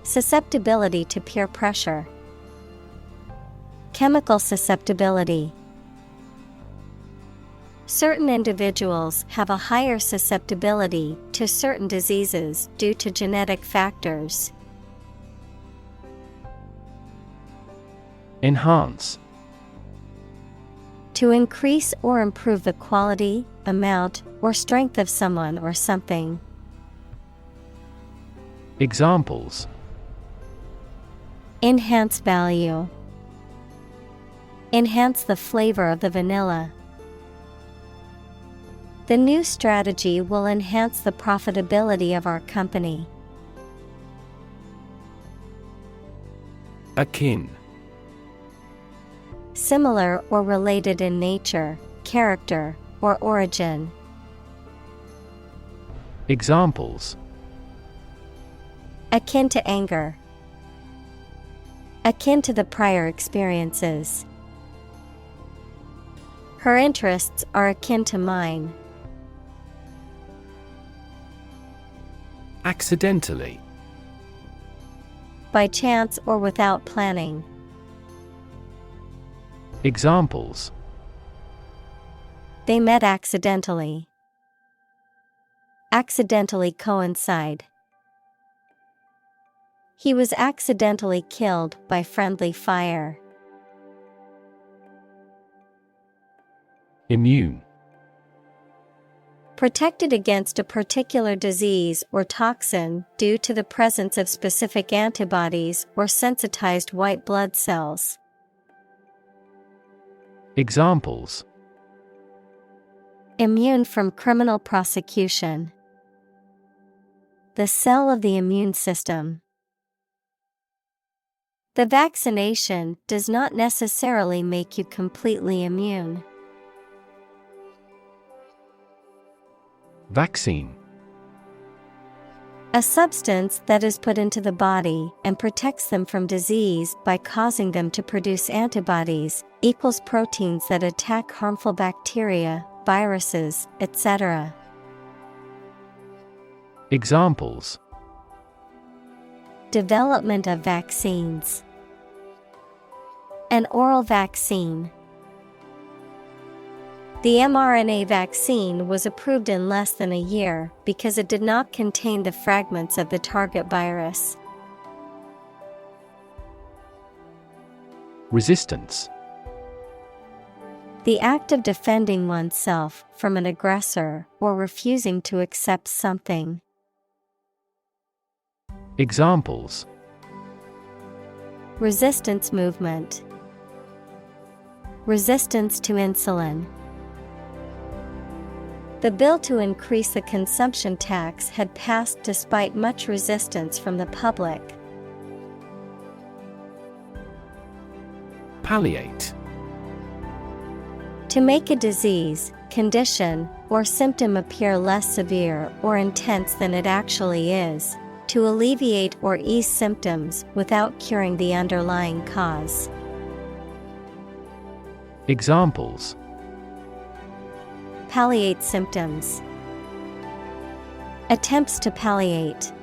Susceptibility to peer pressure. Chemical susceptibility. Certain individuals have a higher susceptibility to certain diseases due to genetic factors. Enhance. To increase or improve the quality, amount, or strength of someone or something. Examples: Enhance value. Enhance the flavor of the vanilla. The new strategy will enhance the profitability of our company. Akin. Similar or related in nature, character, or origin. Examples: Akin to anger. Akin to the prior experiences. Her interests are akin to mine. Accidentally. By chance or without planning. Examples: They met accidentally. Accidentally coincide. He was accidentally killed by friendly fire. Immune. Protected against a particular disease or toxin due to the presence of specific antibodies or sensitized white blood cells. Examples: Immune from criminal prosecution. The cell of the immune system. The vaccination does not necessarily make you completely immune. Vaccine. A substance that is put into the body and protects them from disease by causing them to produce antibodies, equals proteins that attack harmful bacteria, viruses, etc. Examples: Development of vaccines. An oral vaccine. The mRNA vaccine was approved in less than a year because it did not contain the fragments of the target virus. Resistance. The act of defending oneself from an aggressor or refusing to accept something. Examples: Resistance movement. Resistance to insulin. The bill to increase the consumption tax had passed despite much resistance from the public. Palliate. To make a disease, condition, or symptom appear less severe or intense than it actually is. To alleviate or ease symptoms without curing the underlying cause. Examples: Palliate symptoms. Attempts to palliate.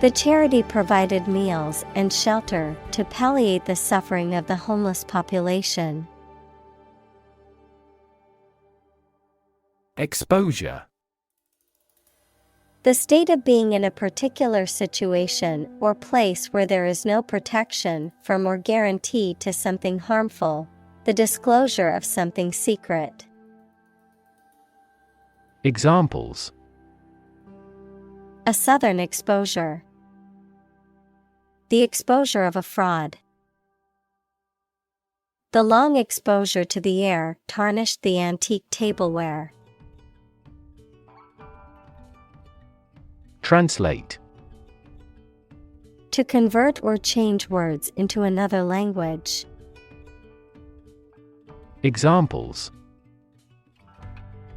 The charity provided meals and shelter to palliate the suffering of the homeless population. Exposure. The state of being in a particular situation or place where there is no protection from or guarantee to something harmful, the disclosure of something secret. Examples: A southern exposure. The exposure of a fraud. The long exposure to the air tarnished the antique tableware. Translate. To convert or change words into another language. Examples: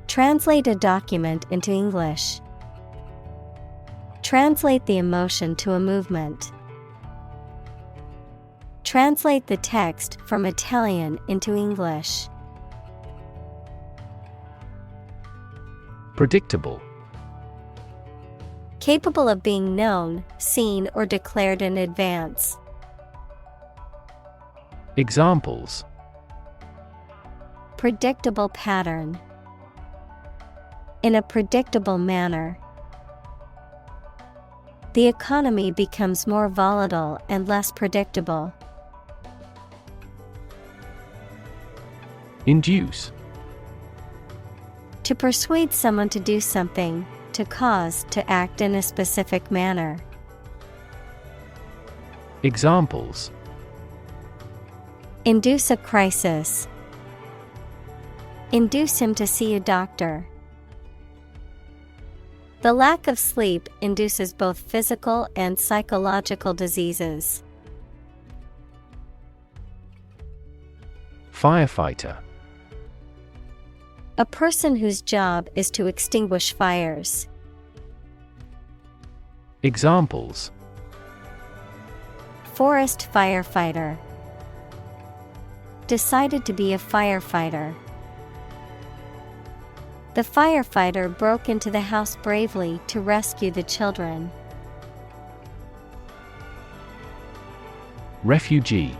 Translate a document into English. Translate the emotion to a movement. Translate the text from Italian into English. Predictable. Capable of being known, seen, or declared in advance. Examples: Predictable pattern. In a predictable manner. The economy becomes more volatile and less predictable. Induce. To persuade someone to do something, to cause to act in a specific manner. Examples: Induce a crisis. Induce him to see a doctor. The lack of sleep induces both physical and psychological diseases. Firefighter. A person whose job is to extinguish fires. Examples: Forest firefighter. Decided to be a firefighter. The firefighter broke into the house bravely to rescue the children. Refugee.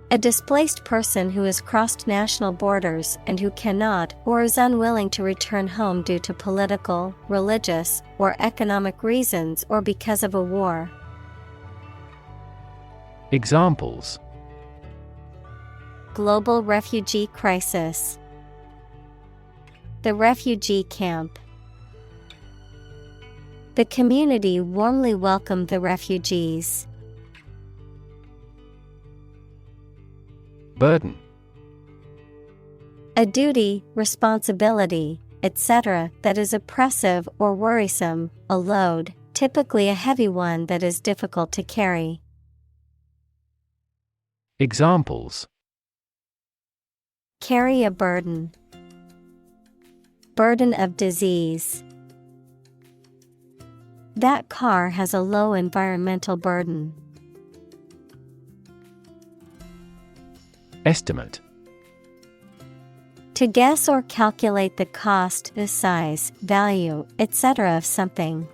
A displaced person who has crossed national borders and who cannot or is unwilling to return home due to political, religious, or economic reasons or because of a war. Examples: Global refugee crisis. The refugee camp. The community warmly welcomed the refugees. Burden. A duty, responsibility, etc. that is oppressive or worrisome, a load, typically a heavy one that is difficult to carry. Examples: Carry a burden. Burden of disease. That car has a low environmental burden. Estimate. To guess or calculate the cost, the size, value, etc. of something.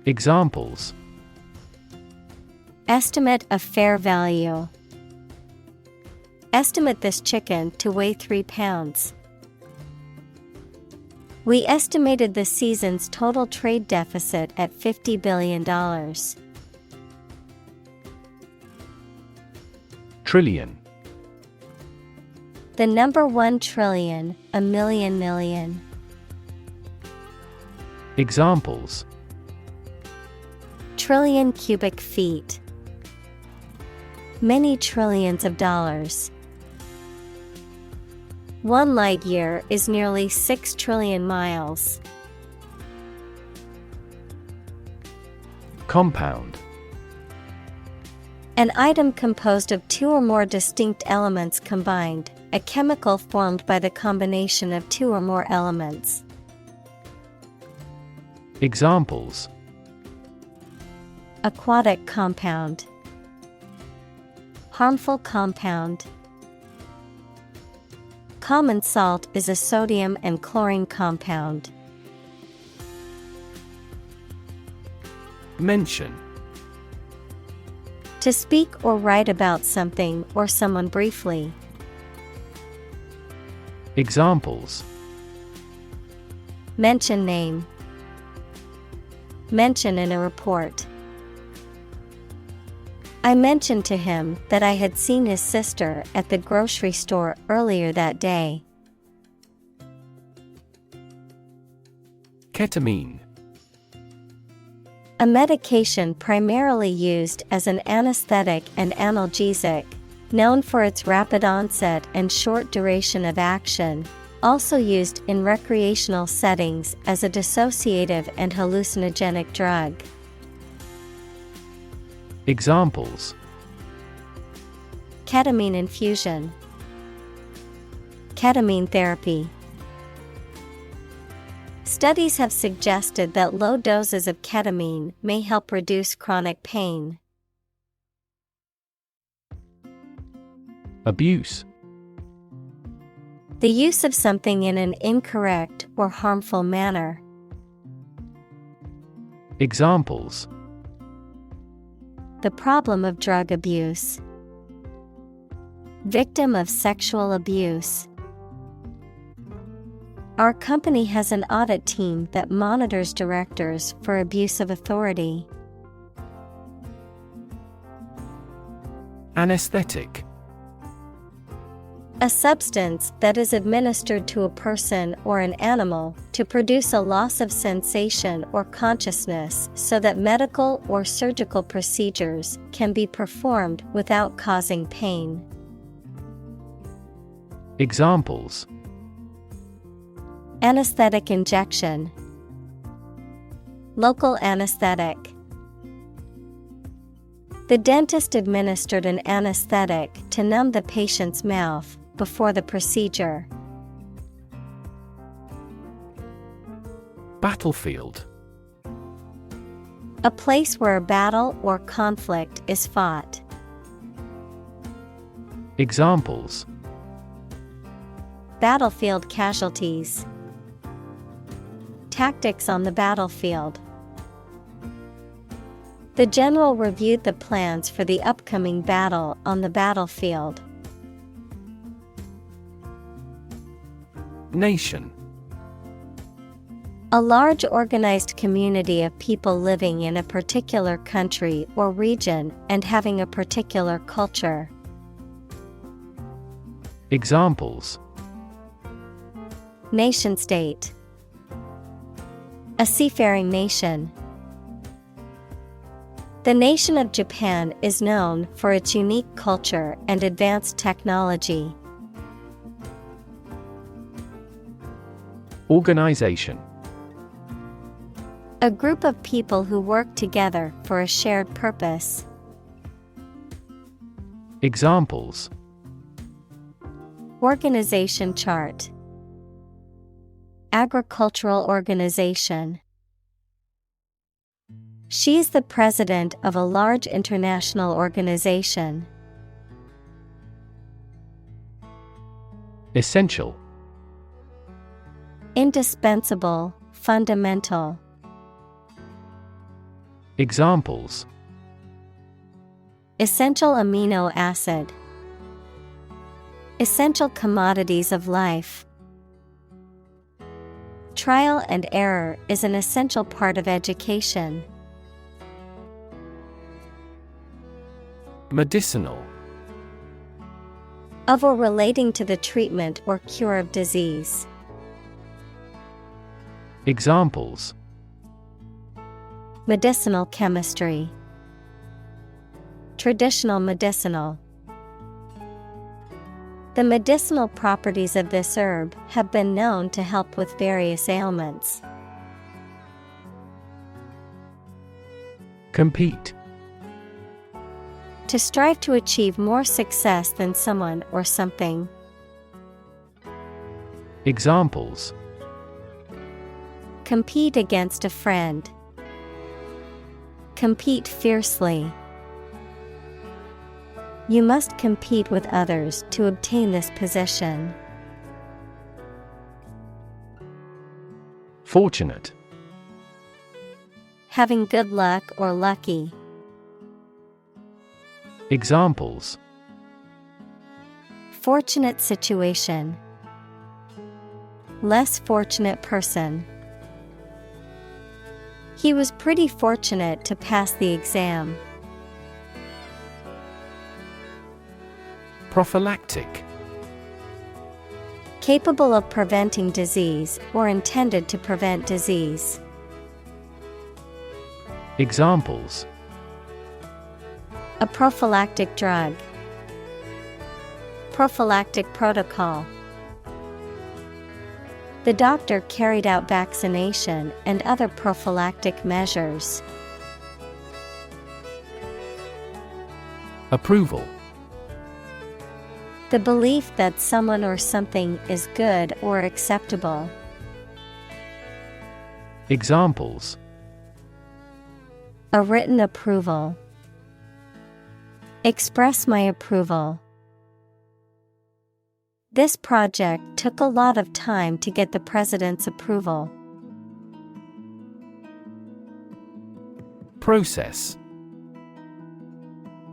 Examples: Estimate of fair value. Estimate this chicken to weigh 3 pounds. We estimated the season's total trade deficit at $50 billion. Trillion. The number 1 trillion, a million. Examples: Trillion cubic feet. Many trillions of dollars. 1 light year is nearly 6 trillion miles. Compound. An item composed of 2 or more distinct elements combined, a chemical formed by the combination of 2 or more elements. Examples: Aquatic compound. Harmful compound. Common salt is a sodium and chlorine compound. Mention. To speak or write about something or someone briefly. Examples: Mention name. Mention in a report. I mentioned to him that I had seen his sister at the grocery store earlier that day. Ketamine. A medication primarily used as an anesthetic and analgesic, known for its rapid onset and short duration of action, also used in recreational settings as a dissociative and hallucinogenic drug. Examples: Ketamine infusion, ketamine therapy. Studies have suggested that low doses of ketamine may help reduce chronic pain. Abuse. The use of something in an incorrect or harmful manner. Examples: The problem of drug abuse. Victim of sexual abuse. Our company has an audit team that monitors directors for abuse of authority. Anesthetic. A substance that is administered to a person or an animal to produce a loss of sensation or consciousness so that medical or surgical procedures can be performed without causing pain. Examples: Anesthetic injection. Local anesthetic. The dentist administered an anesthetic to numb the patient's mouth before the procedure. Battlefield. A place where a battle or conflict is fought. Examples: Battlefield casualties. Tactics on the battlefield. The general reviewed the plans for the upcoming battle on the battlefield. Nation. A large organized community of people living in a particular country or region and having a particular culture. Examples: Nation state. A seafaring nation. The nation of Japan is known for its unique culture and advanced technology. Organization. A group of people who work together for a shared purpose. Examples: Organization chart. Agricultural organization. She is the president of a large international organization. Essential. Indispensable, fundamental. Examples: Essential amino acid. Essential commodities of life. Trial and error is an essential part of education. Medicinal. Of or relating to the treatment or cure of disease. Examples: Medicinal chemistry. Traditional medicinal. The medicinal properties of this herb have been known to help with various ailments. Compete. To strive to achieve more success than someone or something. Examples: Compete against a friend. Compete fiercely. You must compete with others to obtain this position. Fortunate. Having good luck or lucky. Examples: Fortunate situation. Less fortunate person. He was pretty fortunate to pass the exam. Prophylactic. Capable of preventing disease or intended to prevent disease. Examples: A prophylactic drug. Prophylactic protocol. The doctor carried out vaccination and other prophylactic measures. Approval. The belief that someone or something is good or acceptable. Examples: A written approval. Express my approval. This project took a lot of time to get the president's approval. Process.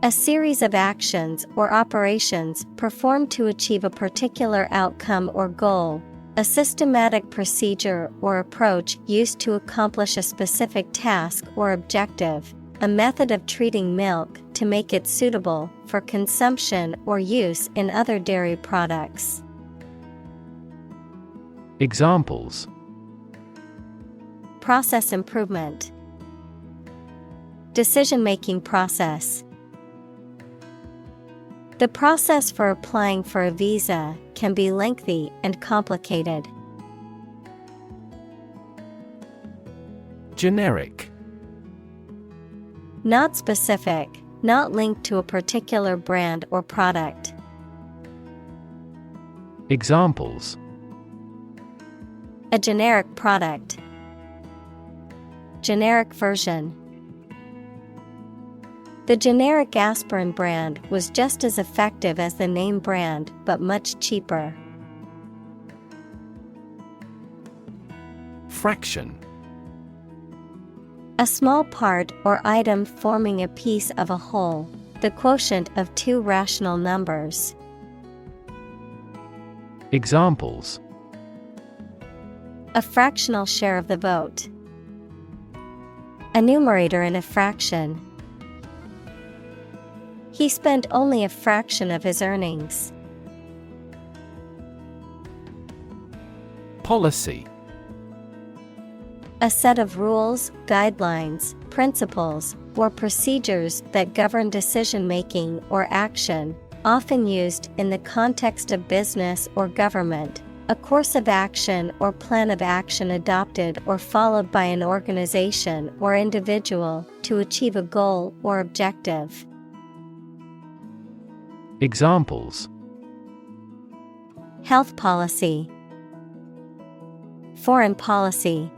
A series of actions or operations performed to achieve a particular outcome or goal, a systematic procedure or approach used to accomplish a specific task or objective, a method of treating milk to make it suitable for consumption or use in other dairy products. Examples: Process improvement. Decision-making process. The process for applying for a visa can be lengthy and complicated. Generic. Not specific, not linked to a particular brand or product. Examples: A generic product. Generic version. The generic aspirin brand was just as effective as the name brand, but much cheaper. Fraction. A small part or item forming a piece of a whole, the quotient of two rational numbers. Examples: A fractional share of the vote. A numerator in a fraction. He spent only a fraction of his earnings. Policy. A set of rules, guidelines, principles, or procedures that govern decision-making or action, often used in the context of business or government. A course of action or plan of action adopted or followed by an organization or individual to achieve a goal or objective. Examples: Health policy. Foreign policy.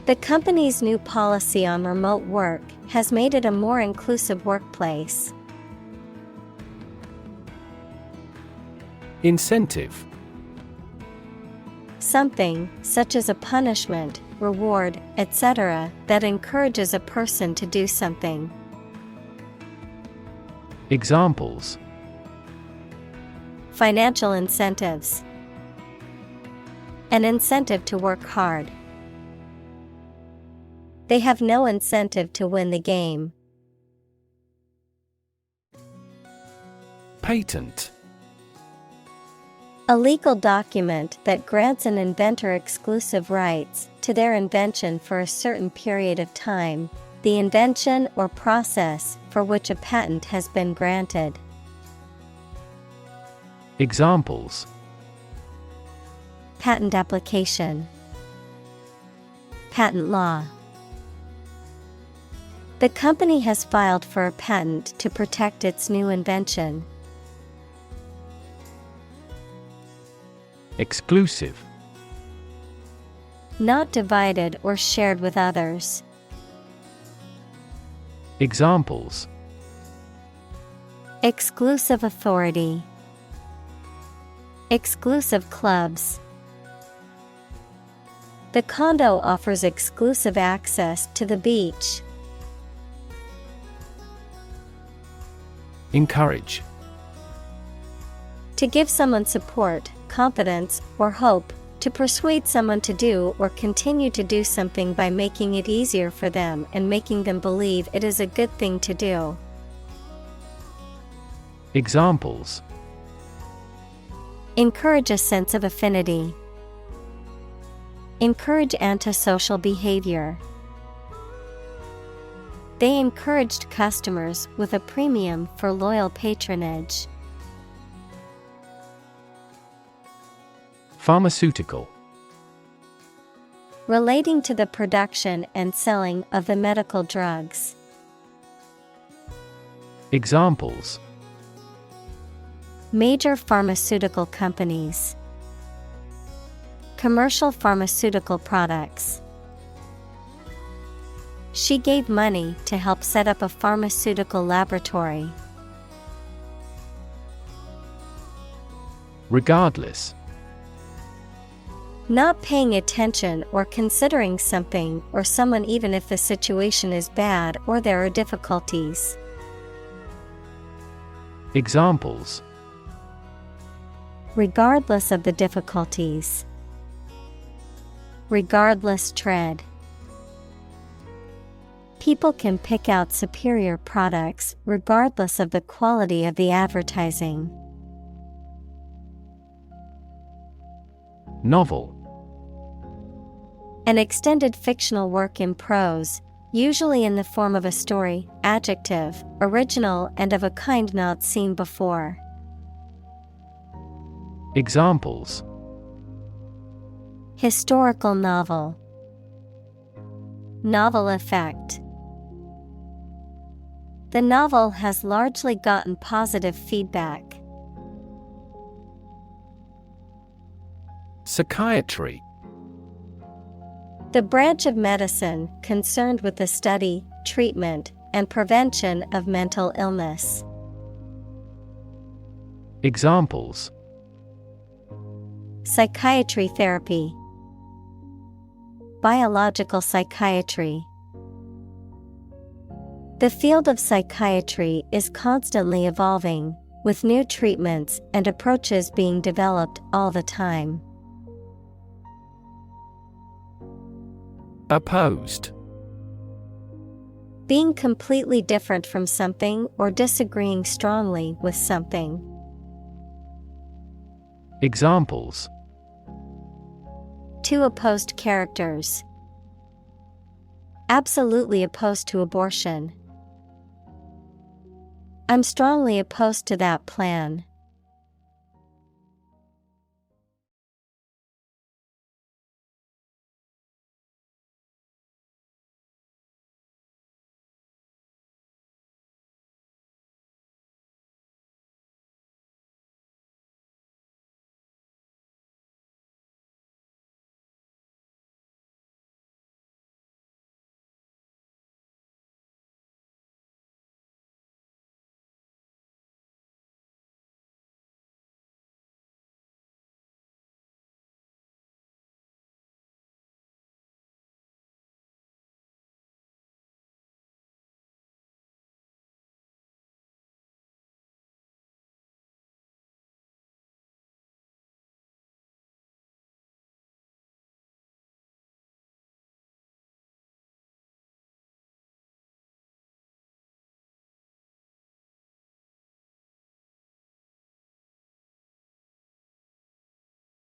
The company's new policy on remote work has made it a more inclusive workplace. Incentive. Something, such as a punishment, reward, etc., that encourages a person to do something. Examples: Financial incentives. An incentive to work hard. They have no incentive to win the game. Patent. A legal document that grants an inventor exclusive rights to their invention for a certain period of time, the invention or process for which a patent has been granted. Examples: Patent application. Patent law. The company has filed for a patent to protect its new invention. Exclusive. Not divided or shared with others. Examples: Exclusive authority. Exclusive clubs. The condo offers exclusive access to the beach. Encourage. To give someone support, confidence, or hope, to persuade someone to do or continue to do something by making it easier for them and making them believe it is a good thing to do. Examples: Encourage a sense of affinity. Encourage antisocial behavior. They encouraged customers with a premium for loyal patronage. Pharmaceutical. Relating to the production and selling of the medical drugs. Examples: Major pharmaceutical companies. Commercial pharmaceutical products. She gave money to help set up a pharmaceutical laboratory. Regardless. Not paying attention or considering something or someone even if the situation is bad or there are difficulties. Examples: Regardless of the difficulties. Regardless tread. People can pick out superior products regardless of the quality of the advertising. Novel. An extended fictional work in prose, usually in the form of a story. Adjective, original and of a kind not seen before. Examples: Historical novel. Novel effect. The novel has largely gotten positive feedback. Psychiatry. The branch of medicine concerned with the study, treatment, and prevention of mental illness. Examples: Psychiatry therapy. Biological psychiatry. The field of psychiatry is constantly evolving, with new treatments and approaches being developed all the time. Opposed. Being completely different from something or disagreeing strongly with something. Examples: Two opposed characters. Absolutely opposed to abortion. I'm strongly opposed to that plan.